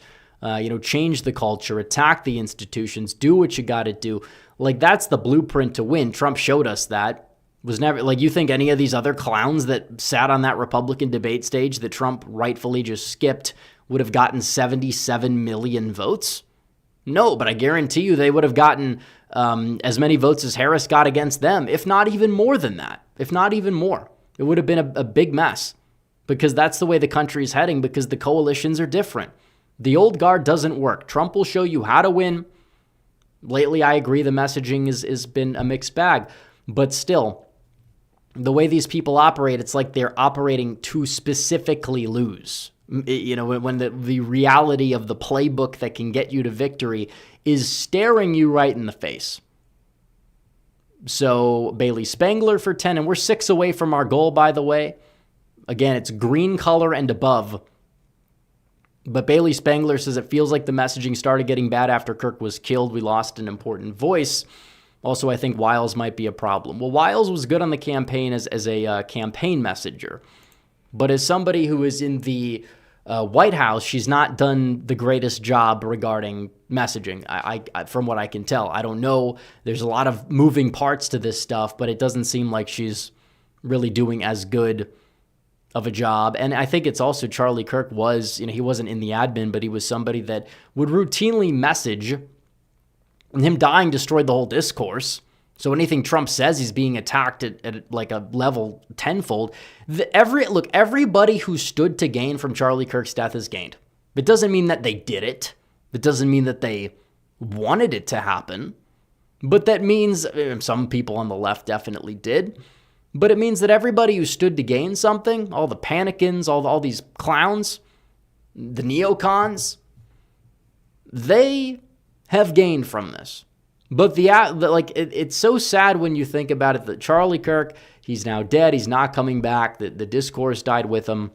change the culture, attack the institutions, do what you got to do. Like, that's the blueprint to win. Trump showed us that. Was never, like, you think any of these other clowns that sat on that Republican debate stage that Trump rightfully just skipped would have gotten 77 million votes? No, but I guarantee you they would have gotten as many votes as Harris got against them, if not even more than that, if not even more. It would have been a big mess. because that's the way the country is heading, because the coalitions are different. The old guard doesn't work. Trump will show you how to win. Lately, I agree the messaging has been a mixed bag, but still, the way these people operate, it's like they're operating to specifically lose. You know, when the reality of the playbook that can get you to victory is staring you right in the face. So Bailey Spangler for 10, and we're 6 away from our goal, by the way. Again, it's green color and above. But Bailey Spangler says it feels like the messaging started getting bad after Kirk was killed. We lost an important voice. Also, I think Wiles might be a problem. Well, Wiles was good on the campaign as a campaign messenger. But as somebody who is in the White House, she's not done the greatest job regarding messaging, I from what I can tell. I don't know. There's a lot of moving parts to this stuff, but it doesn't seem like she's really doing as good of a job. And I think it's also Charlie Kirk was, he wasn't in the admin, but he was somebody that would routinely message, and him dying destroyed the whole discourse. So anything Trump says, he's being attacked at like a level tenfold. Everybody who stood to gain from Charlie Kirk's death has gained. It doesn't mean that they did it. It doesn't mean that they wanted it to happen. But that means, some people on the left definitely did, but it means that everybody who stood to gain something, all the panicans, all these clowns, the neocons, they have gained from this. But it's so sad when you think about it that Charlie Kirk, he's now dead. He's not coming back. The discourse died with him.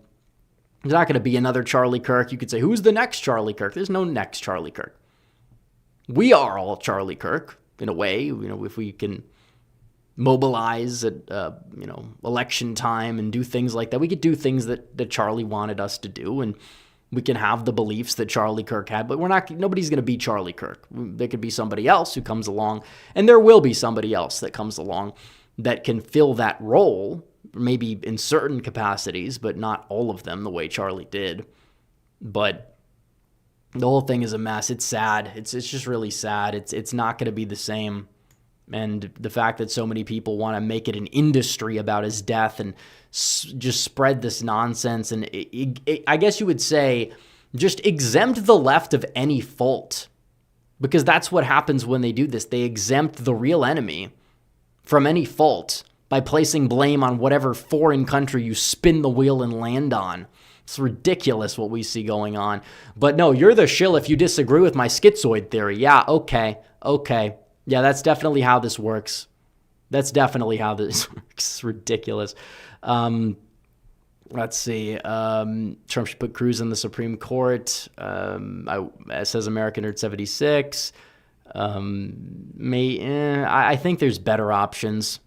There's not going to be another Charlie Kirk. You could say, who's the next Charlie Kirk? There's no next Charlie Kirk. We are all Charlie Kirk in a way, if we can mobilize at, election time and do things like that. We could do things that Charlie wanted us to do, and we can have the beliefs that Charlie Kirk had, but nobody's going to be Charlie Kirk. There could be somebody else who comes along, and there will be somebody else that comes along that can fill that role, maybe in certain capacities, but not all of them the way Charlie did. But the whole thing is a mess. It's sad. It's just really sad. It's not going to be the same. And the fact that so many people want to make it an industry about his death and just spread this nonsense. And I guess you would say just exempt the left of any fault, because that's what happens when they do this. They exempt the real enemy from any fault by placing blame on whatever foreign country you spin the wheel and land on. It's ridiculous what we see going on. But no, you're the shill if you disagree with my schizoid theory. Yeah, okay. Yeah, that's definitely how this works. It's ridiculous. Let's see. Trump should put Cruz in the Supreme Court. It says American Nerd 76. I think there's better options.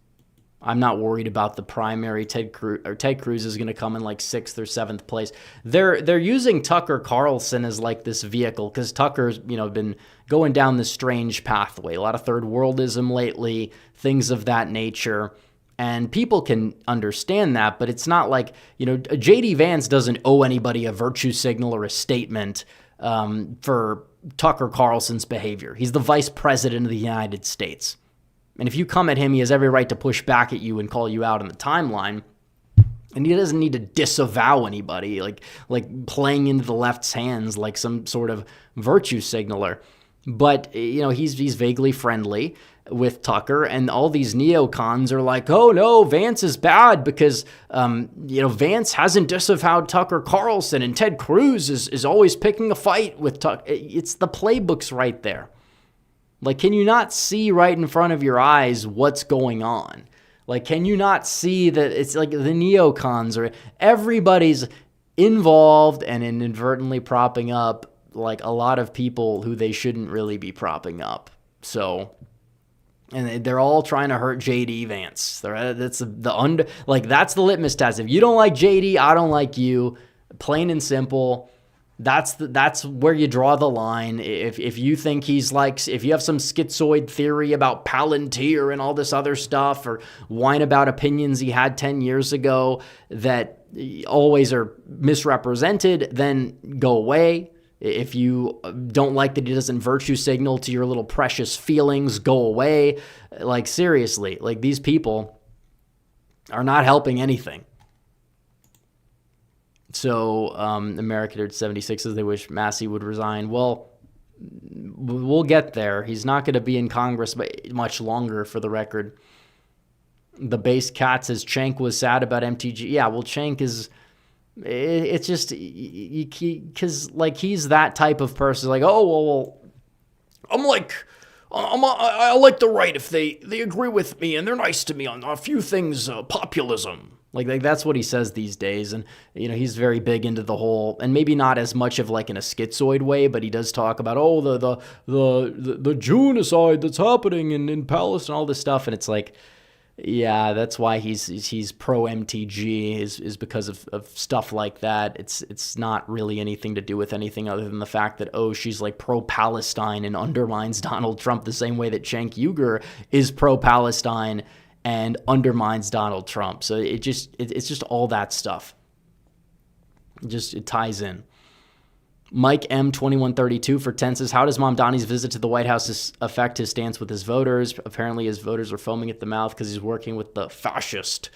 I'm not worried about the primary. Ted Cruz is going to come in like 6th or 7th place. They're using Tucker Carlson as like this vehicle because Tucker's been going down this strange pathway. A lot of third worldism lately, things of that nature. And people can understand that, but it's not like, J.D. Vance doesn't owe anybody a virtue signal or a statement for Tucker Carlson's behavior. He's the vice president of the United States. And if you come at him, he has every right to push back at you and call you out on the timeline. And he doesn't need to disavow anybody, like playing into the left's hands like some sort of virtue signaler. But, he's vaguely friendly with Tucker, and all these neocons are like, oh no, Vance is bad because, Vance hasn't disavowed Tucker Carlson, and Ted Cruz is always picking a fight with Tucker. It's the playbooks right there. Like, can you not see right in front of your eyes what's going on? Like, can you not see that it's like the neocons or everybody's involved and inadvertently propping up like a lot of people who they shouldn't really be propping up. So, and they're all trying to hurt JD Vance. That's the litmus test. If you don't like JD, I don't like you. Plain and simple. That's where you draw the line. If you think if you have some schizoid theory about Palantir and all this other stuff, or whine about opinions he had 10 years ago that always are misrepresented, then go away. If you don't like that he doesn't virtue signal to your little precious feelings, go away. Like, seriously, like, these people are not helping anything. So American Nerd 76 says they wish Massey would resign. Well, we'll get there. He's not going to be in Congress much longer, for the record. The base cat says Cenk was sad about MTG. Yeah, well, Cenk is... It's just... Because, like, he's that type of person. Like, oh, well I like the right if they agree with me and they're nice to me on a few things, populism. Like that's what he says these days. And, you know, he's very big into the whole, and maybe not as much of like in a schizoid way, but he does talk about, the genocide that's happening in Palestine, all this stuff. And it's like, yeah, that's why he's pro MTG is because of stuff like that. It's not really anything to do with anything other than the fact that, oh, she's like pro Palestine and undermines Donald Trump the same way that Cenk Uygur is pro Palestine and undermines Donald Trump. So it's just all that stuff. It ties in. Mike M2132 for 10 says, how does Mamdani's visit to the White House affect his stance with his voters? Apparently his voters are foaming at the mouth because he's working with the fascist.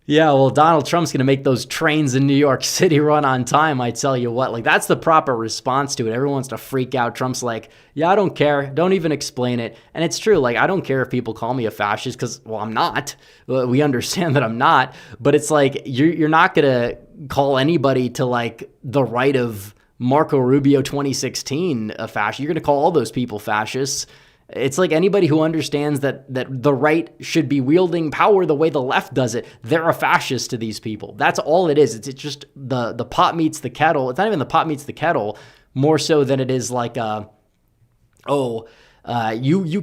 Yeah, well, Donald Trump's going to make those trains in New York City run on time, I tell you what. Like, that's the proper response to it. Everyone wants to freak out. Trump's like, yeah, I don't care. Don't even explain it. And it's true. Like, I don't care if people call me a fascist because, well, I'm not. We understand that I'm not. But it's like, you're not going to call anybody to, like, the right of Marco Rubio 2016 a fascist. You're going to call all those people fascists. It's like anybody who understands that the right should be wielding power the way the left does it, they're a fascist to these people. That's all it is. It's just the pot meets the kettle. It's not even the pot meets the kettle, more so than it is like, you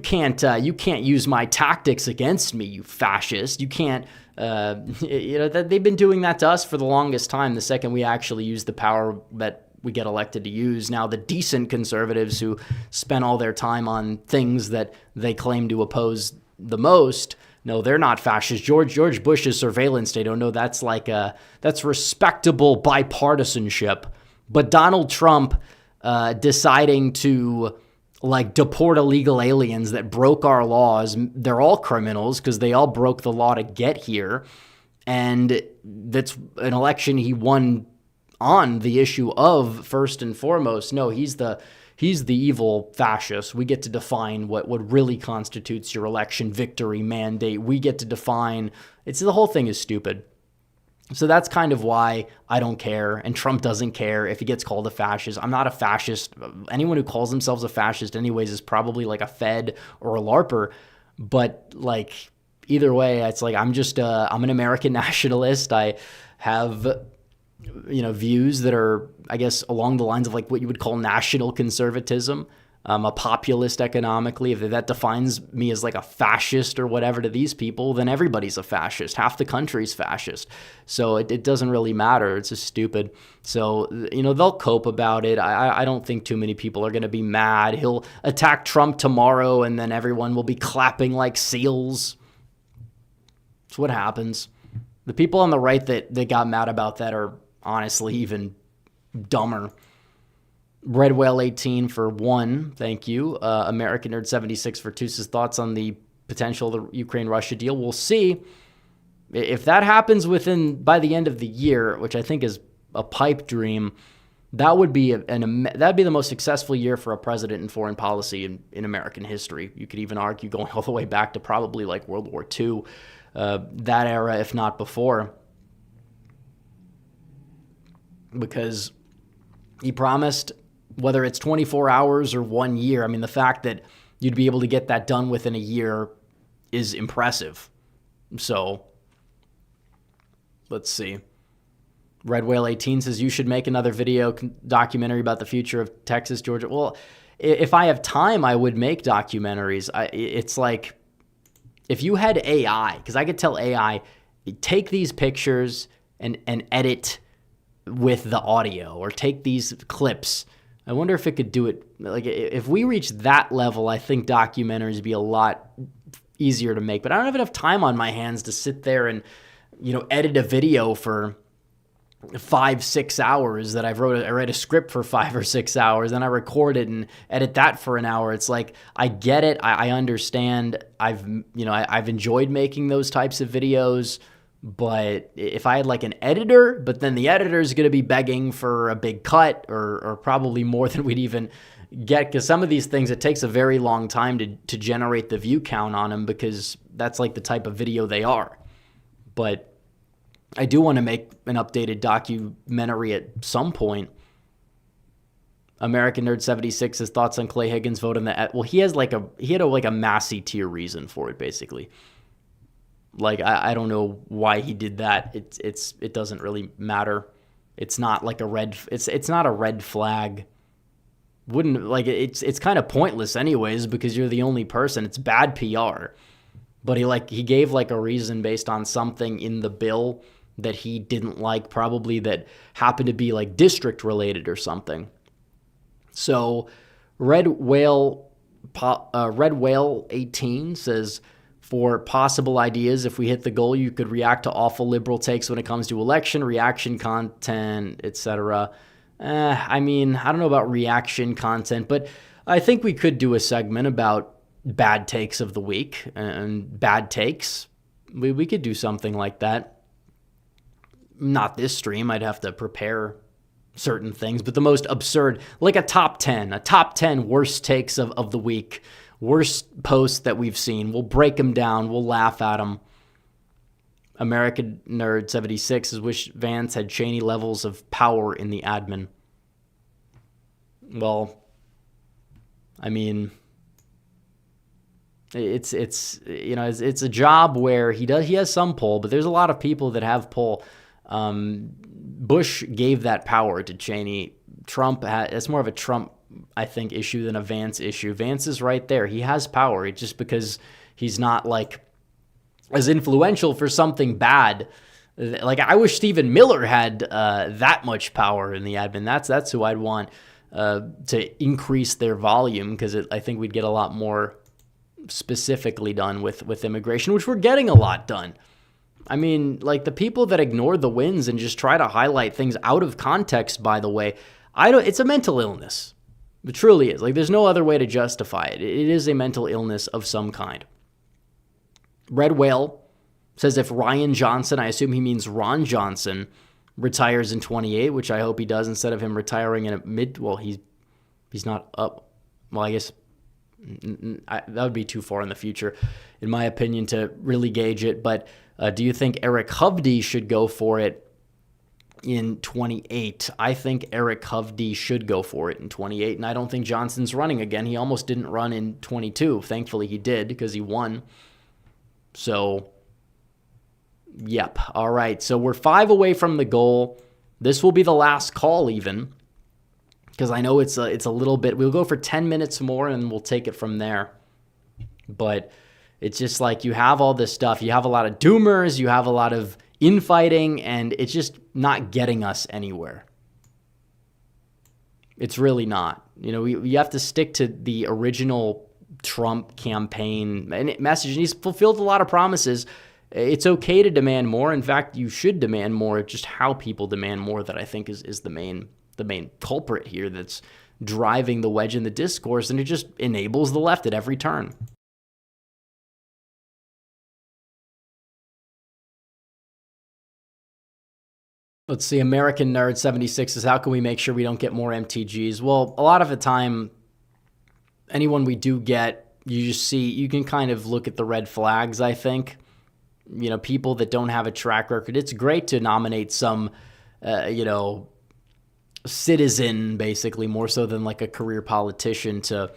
can't use my tactics against me, you fascist. You can't, they've been doing that to us for the longest time. The second we actually use the power that we get elected to use. Now, the decent conservatives who spend all their time on things that they claim to oppose the most, no, they're not fascist. George Bush's surveillance state, no, that's that's respectable bipartisanship. But Donald Trump deciding to like deport illegal aliens that broke our laws, they're all criminals because they all broke the law to get here. And that's an election he won on the issue of, first and foremost. No, he's the evil fascist. We get to define what really constitutes your election victory mandate. We get to define, the whole thing is stupid. So that's kind of why I don't care, and Trump doesn't care if he gets called a fascist. I'm not a fascist. Anyone who calls themselves a fascist anyways is probably like a Fed or a LARPer. But like either way, it's like I'm an American nationalist. I have views that are, I guess, along the lines of like what you would call national conservatism. I'm a populist economically. If that defines me as like a fascist or whatever to these people, then everybody's a fascist. Half the country's fascist. So it doesn't really matter. It's just stupid. So, they'll cope about it. I don't think too many people are going to be mad. He'll attack Trump tomorrow and then everyone will be clapping like seals. That's what happens. The people on the right that got mad about that are honestly even dumber. Red Whale 18 for 1, thank you. American Nerd 76 for 2 says thoughts on the potential of the Ukraine-Russia deal. We'll see. If that happens by the end of the year, which I think is a pipe dream, that would be that'd be the most successful year for a president in foreign policy in American history. You could even argue going all the way back to probably like World War II, that era, if not before. Because he promised, whether it's 24 hours or 1 year, I mean, the fact that you'd be able to get that done within a year is impressive. So, let's see. Red Whale 18 says, you should make another video documentary about the future of Texas, Georgia. Well, if I have time, I would make documentaries. It's like, if you had AI, because I could tell AI, take these pictures and edit with the audio, or take these clips. I wonder if it could do it. Like, if we reach that level, I think documentaries would be a lot easier to make. But I don't have enough time on my hands to sit there and, edit a video for 5-6 hours that I read a script for 5 or 6 hours, then I record it and edit that for an hour. It's like, I get it. I understand. I've enjoyed making those types of videos, But if I had like an editor, but then the editor is going to be begging for a big cut or probably more than we'd even get, because some of these things, it takes a very long time to generate the view count on them, because that's like the type of video they are. But I do want to make an updated documentary at some point. American Nerd 76, his thoughts on Clay Higgins vote on the, well, he had a Massey tier reason for it, basically. Like, I don't know why he did that. It doesn't really matter. It's not like it's not a red flag. Wouldn't, like, it's kind of pointless anyways, because you're the only person. It's bad PR. But he gave like a reason based on something in the bill that he didn't like, probably that happened to be like district related or something. So Red Whale 18 says, for possible ideas, if we hit the goal, you could react to awful liberal takes when it comes to election, reaction content, etc. I mean, I don't know about reaction content, but I think we could do a segment about bad takes of the week and bad takes. We could do something like that. Not this stream. I'd have to prepare certain things, but the most absurd, like a top 10 worst takes of the week. Worst posts that we've seen. We'll break them down. We'll laugh at them. American Nerd 76 is wish Vance had Cheney levels of power in the admin. Well, I mean, it's a job where he has some pull, but there's a lot of people that have pull. Bush gave that power to Cheney. It's more of a Trump, I think, issue than a Vance issue. Vance is right there. He has power. It's just because he's not like as influential for something bad. Like, I wish Stephen Miller had that much power in the admin. That's who I'd want to increase their volume, because I think we'd get a lot more specifically done with immigration, which we're getting a lot done. I mean, like, the people that ignore the wins and just try to highlight things out of context, by the way, it's a mental illness. It truly is. Like, there's no other way to justify it. It is a mental illness of some kind. Red Whale says if Ryan Johnson, I assume he means Ron Johnson, retires in 28, which I hope he does, instead of him retiring in he's not up. Well, I guess that would be too far in the future, in my opinion, to really gauge it. But do you think Eric Hovde should go for it in 28? I think Eric Hovde should go for it in 28, and I don't think Johnson's running again. He almost didn't run in 22. Thankfully, he did, because he won. So, yep. All right. So we're 5 away from the goal. This will be the last call, even, because I know it's a little bit. We'll go for 10 minutes more, and we'll take it from there. But it's just like, you have all this stuff. You have a lot of doomers. You have a lot of infighting, and it's just not getting us anywhere. It's really not. You know, you have to stick to the original Trump campaign message, and he's fulfilled a lot of promises. It's okay to demand more. In fact, you should demand more. Just how people demand more, that I think is the main culprit here, that's driving the wedge in the discourse, and it just enables the left at every turn. Let's see, American Nerd 76 says, how can we make sure we don't get more MTGs? Well, a lot of the time, anyone we do get, you can kind of look at the red flags, I think. You know, people that don't have a track record. It's great to nominate some, citizen, basically, more so than like a career politician, to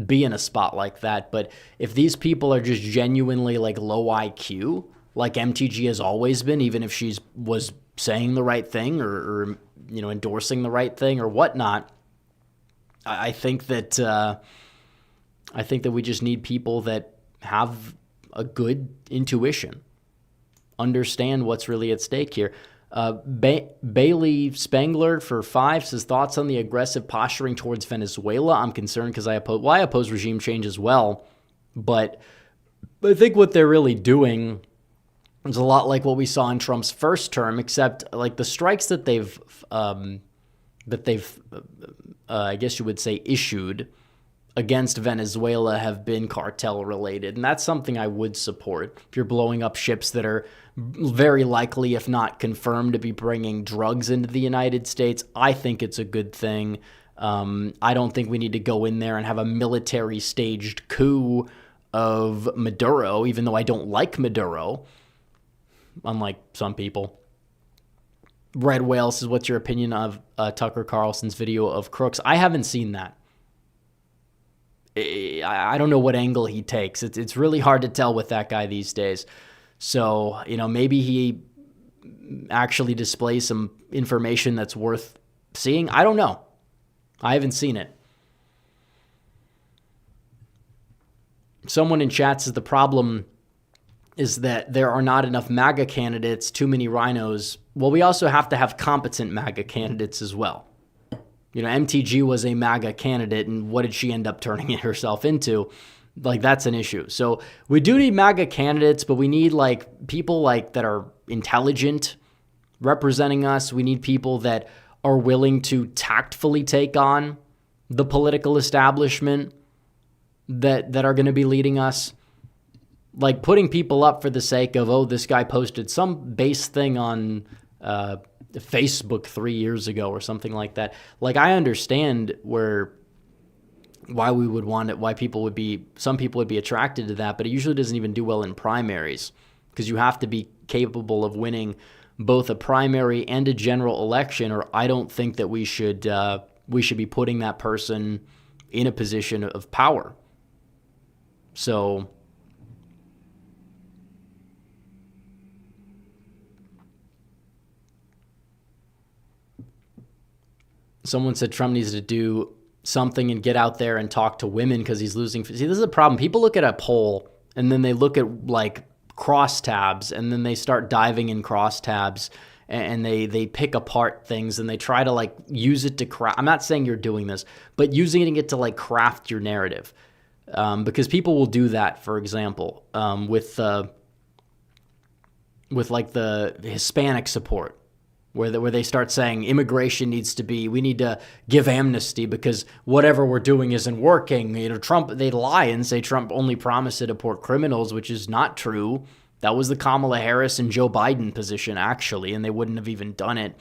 be in a spot like that. But if these people are just genuinely like low IQ, like MTG has always been, even if she was saying the right thing or endorsing the right thing or whatnot, I think that we just need people that have a good intuition, understand what's really at stake here. Bailey Spangler for 5 says, thoughts on the aggressive posturing towards Venezuela. I'm concerned because I oppose regime change as well, but I think what they're really doing is a lot like what we saw in Trump's first term, except like the strikes that they've I guess you would say issued, against Venezuela have been cartel related. And that's something I would support. If you're blowing up ships that are very likely, if not confirmed, to be bringing drugs into the United States, I think it's a good thing. I don't think we need to go in there and have a military staged coup of Maduro, even though I don't like Maduro, unlike some people. Red Whale says, what's your opinion of Tucker Carlson's video of crooks? I haven't seen that. I don't know what angle he takes. It's really hard to tell with that guy these days. So, maybe he actually displays some information that's worth seeing. I don't know. I haven't seen it. Someone in chat says the problem is that there are not enough MAGA candidates, too many rhinos. Well, we also have to have competent MAGA candidates as well. MTG was a MAGA candidate, and what did she end up turning herself into? That's an issue. So we do need MAGA candidates, but we need people that are intelligent representing us. We need people that are willing to tactfully take on the political establishment that are going to be leading us. Putting people up for the sake of, oh, this guy posted some base thing on Facebook 3 years ago or something like that. I understand why we would want it, some people would be attracted to that, but it usually doesn't even do well in primaries because you have to be capable of winning both a primary and a general election, or I don't think that we should be putting that person in a position of power. So someone said Trump needs to do something and get out there and talk to women because he's losing. See, this is a problem. People look at a poll and then they look at crosstabs and then they start diving in crosstabs and they pick apart things and they try to use it to craft. I'm not saying you're doing this, but using it to craft your narrative. Because people will do that, for example, with the Hispanic support, where they start saying immigration we need to give amnesty because whatever we're doing isn't working. Trump, they lie and say Trump only promised to deport criminals, which is not true. That was the Kamala Harris and Joe Biden position, actually, and they wouldn't have even done it.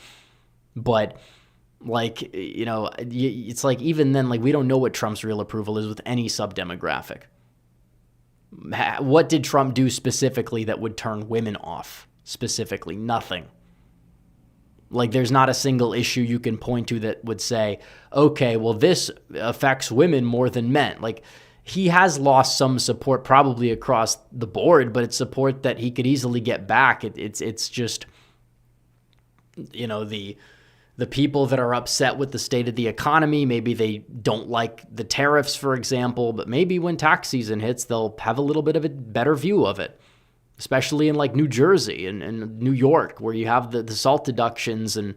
But it's even then, we don't know what Trump's real approval is with any sub-demographic. What did Trump do specifically that would turn women off? Specifically, nothing. There's not a single issue you can point to that would say, okay, well, this affects women more than men. He has lost some support probably across the board, but it's support that he could easily get back. It's just, the people that are upset with the state of the economy, maybe they don't like the tariffs, for example, but maybe when tax season hits, they'll have a little bit of a better view of it, especially in New Jersey and New York, where you have the SALT deductions and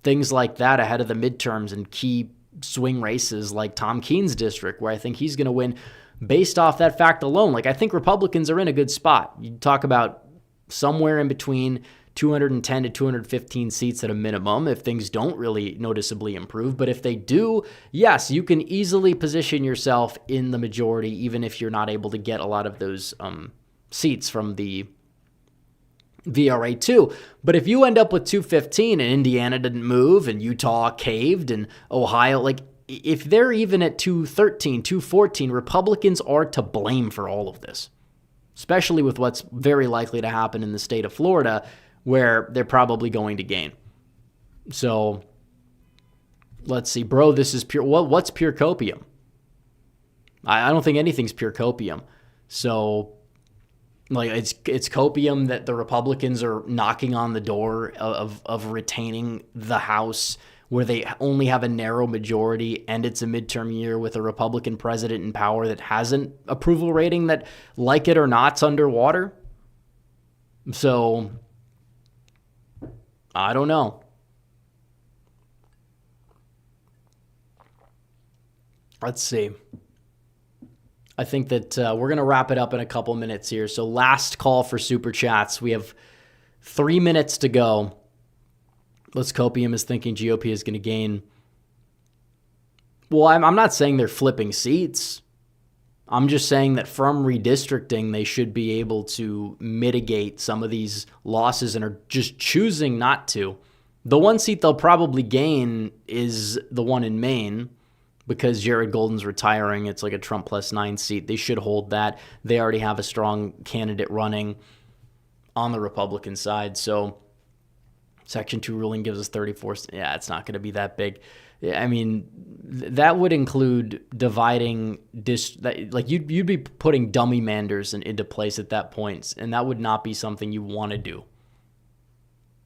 things like that ahead of the midterms and key swing races like Tom Keene's district, where I think he's going to win based off that fact alone. I think Republicans are in a good spot. You talk about somewhere in between 210 to 215 seats at a minimum if things don't really noticeably improve. But if they do, yes, you can easily position yourself in the majority, even if you're not able to get a lot of those seats from the VRA2. But if you end up with 215 and Indiana didn't move and Utah caved and Ohio, if they're even at 213, 214, Republicans are to blame for all of this, especially with what's very likely to happen in the state of Florida, where they're probably going to gain. So let's see, bro, this is pure. What's pure copium? I don't think anything's pure copium. So it's copium that the Republicans are knocking on the door of retaining the House, where they only have a narrow majority and it's a midterm year with a Republican president in power that has an approval rating that, like it or not, is underwater. So I don't know. Let's see. I think that we're going to wrap it up in a couple minutes here. So last call for Super Chats. We have 3 minutes to go. Let's Copium is thinking GOP is going to gain Well, I'm not saying they're flipping seats. I'm just saying that from redistricting, they should be able to mitigate some of these losses and are just choosing not to. The one seat they'll probably gain is the one in Maine because Jared Golden's retiring. It's like a Trump +9 seat. They should hold that. They already have a strong candidate running on the Republican side. So Section 2 ruling gives us 34. Yeah, it's not going to be that big. I mean, that would include dividing like you'd be putting dummy manders into place at that point, and that would not be something you want to do.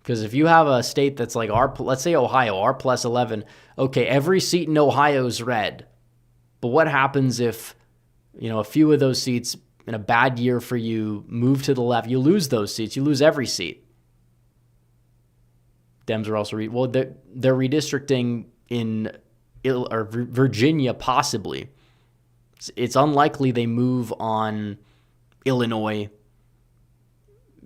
Because if you have a state that's like let's say Ohio, R+11, okay, every seat in Ohio is red. But what happens if, a few of those seats in a bad year for you move to the left? You lose those seats. You lose every seat. Dems are also they're redistricting in Virginia, possibly. It's unlikely they move on Illinois.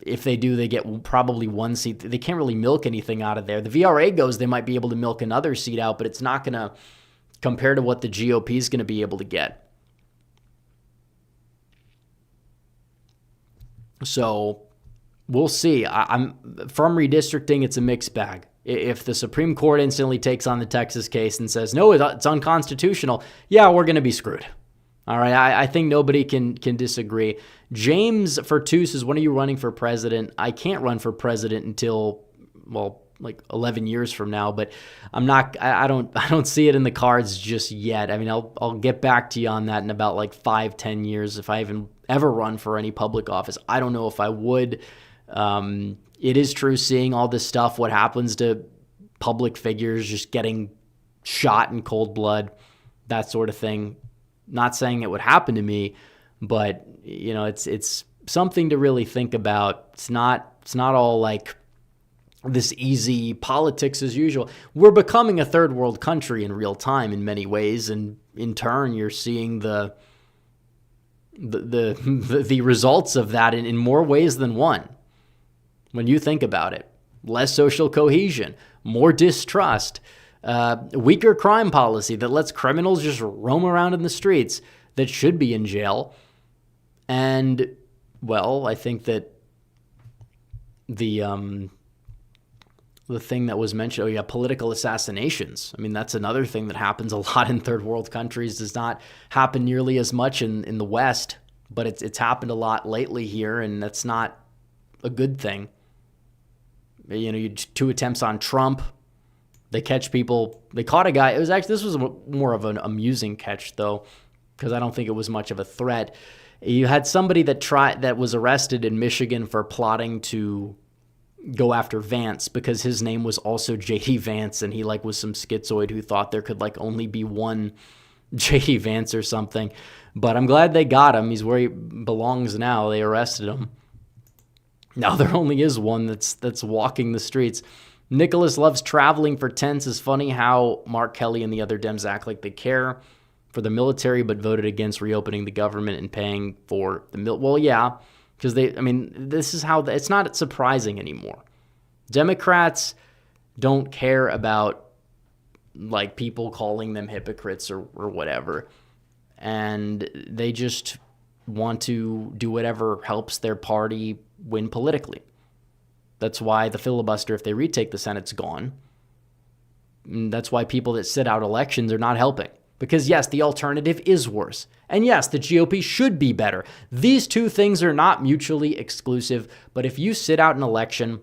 If they do, they get probably one seat. They can't really milk anything out of there. The VRA goes, they might be able to milk another seat out, but it's not going to compare to what the GOP is going to be able to get. So we'll see. I'm from redistricting, it's a mixed bag. If the Supreme Court instantly takes on the Texas case and says, no, it's unconstitutional, yeah, we're going to be screwed. All right, I think nobody can disagree. James Fortu says, when are you running for president? I can't run for president until, like 11 years from now, but I don't see it in the cards just yet. I mean, I'll get back to you on that in about like 5-10 years if I even ever run for any public office. I don't know if I would. It is true, seeing all this stuff, what happens to public figures just getting shot in cold blood, that sort of thing. Not saying it would happen to me, but it's something to really think about. It's not all like this easy politics as usual. We're becoming a third world country in real time in many ways, and in turn, you're seeing the results of that in more ways than one. When you think about it, less social cohesion, more distrust, weaker crime policy that lets criminals just roam around in the streets that should be in jail. And, I think that the thing that was mentioned, political assassinations. I mean, that's another thing that happens a lot in third world countries. Does not happen nearly as much in the West, but it's happened a lot lately here, and that's not a good thing. You 2 attempts on Trump. They catch people. They caught a guy. This was more of an amusing catch, though, because I don't think it was much of a threat. You had somebody that was arrested in Michigan for plotting to go after Vance because his name was also J.D. Vance, and he was some schizoid who thought there could only be one J.D. Vance or something. But I'm glad they got him. He's where he belongs now. They arrested him. Now there only is one that's walking the streets. Nicholas loves traveling for tents. It's funny how Mark Kelly and the other Dems act like they care for the military, but voted against reopening the government and paying for the Well, yeah, because this is how it's not surprising anymore. Democrats don't care about people calling them hypocrites or whatever, and they just want to do whatever helps their party win politically. That's why the filibuster, if they retake the Senate's gone. And that's why people that sit out elections are not helping. Because yes, the alternative is worse. And yes, the GOP should be better. These two things are not mutually exclusive. But if you sit out an election,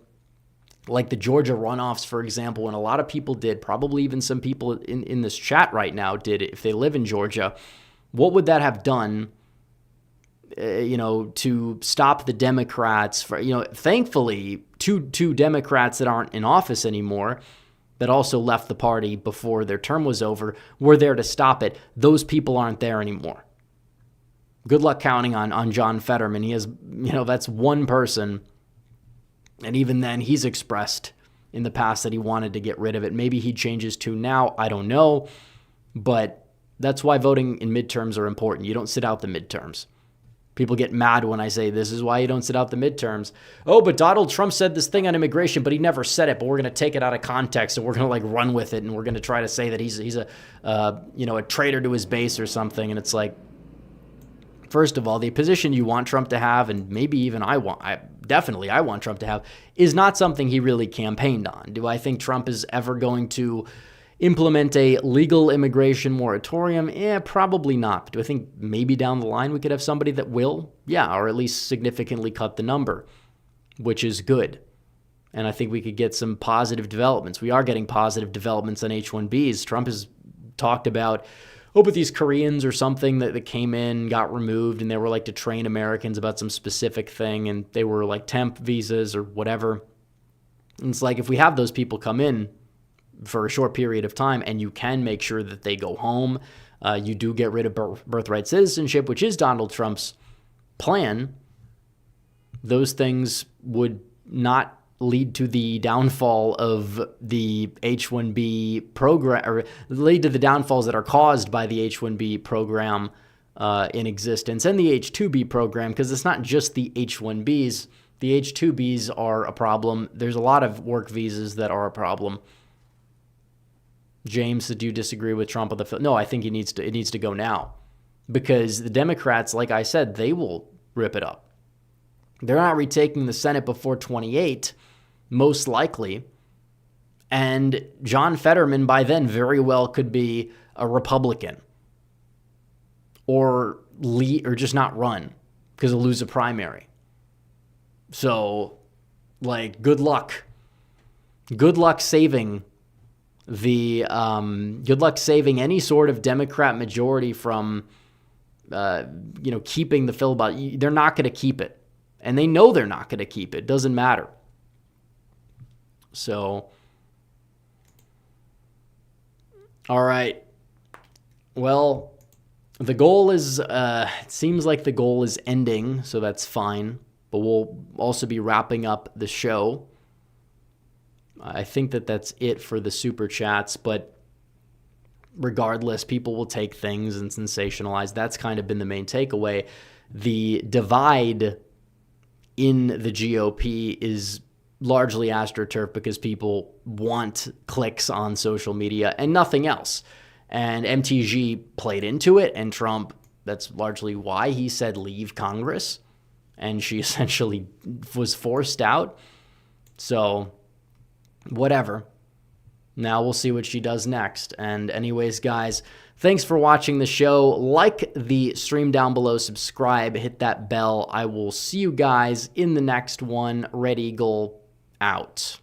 like the Georgia runoffs, for example, and a lot of people did, probably even some people in this chat right now did it, if they live in Georgia, what would that have done to stop the Democrats for, thankfully, two Democrats that aren't in office anymore, that also left the party before their term was over, were there to stop it. Those people aren't there anymore. Good luck counting on John Fetterman. He has, that's one person. And even then, he's expressed in the past that he wanted to get rid of it. Maybe he changes tune now. I don't know. But that's why voting in midterms are important. You don't sit out the midterms. People get mad when I say this is why you don't sit out the midterms. Oh, but Donald Trump said this thing on immigration, but he never said it. But we're going to take it out of context and we're going to like run with it, and we're going to try to say that he's a traitor to his base or something. And it's like, first of all, the position you want Trump to have, and maybe even I want Trump to have, is not something he really campaigned on. Do I think Trump is ever going to implement a legal immigration moratorium? Probably not. Do I think maybe down the line we could have somebody that will? Yeah, or at least significantly cut the number, which is good. And I think we could get some positive developments. We are getting positive developments on H-1Bs. Trump has talked about, but these Koreans or something that came in, got removed, and they were like to train Americans about some specific thing, and they were like temp visas or whatever. And it's like, if we have those people come in for a short period of time, and you can make sure that they go home, you do get rid of birthright citizenship, which is Donald Trump's plan. Those things would not lead to the downfall of the H-1B program, or lead to the downfalls that are caused by the H-1B program in existence, and the H-2B program, because it's not just the H-1Bs. The H-2Bs are a problem. There's a lot of work visas that are a problem. James, do you disagree with Trump on the? No, I think it needs to go now, because the Democrats, like I said, they will rip it up. They're not retaking the Senate before 28, most likely, and John Fetterman by then very well could be a Republican, or just not run because he'll lose a primary. So, like, good luck. Good luck saving any sort of Democrat majority from, keeping the filibuster. They're not going to keep it, and they know they're not going to keep it. Doesn't matter. So, all right. Well, the goal is, it seems like the goal is ending, so that's fine. But we'll also be wrapping up the show. I think that's it for the super chats, but regardless, people will take things and sensationalize. That's kind of been the main takeaway. The divide in the GOP is largely astroturf because people want clicks on social media and nothing else. And MTG played into it, and Trump, that's largely why he said leave Congress, and she essentially was forced out. So whatever. Now we'll see what she does next. And anyways, guys, thanks for watching the show. Like the stream down below, subscribe, hit that bell. I will see you guys in the next one. Red Eagle out.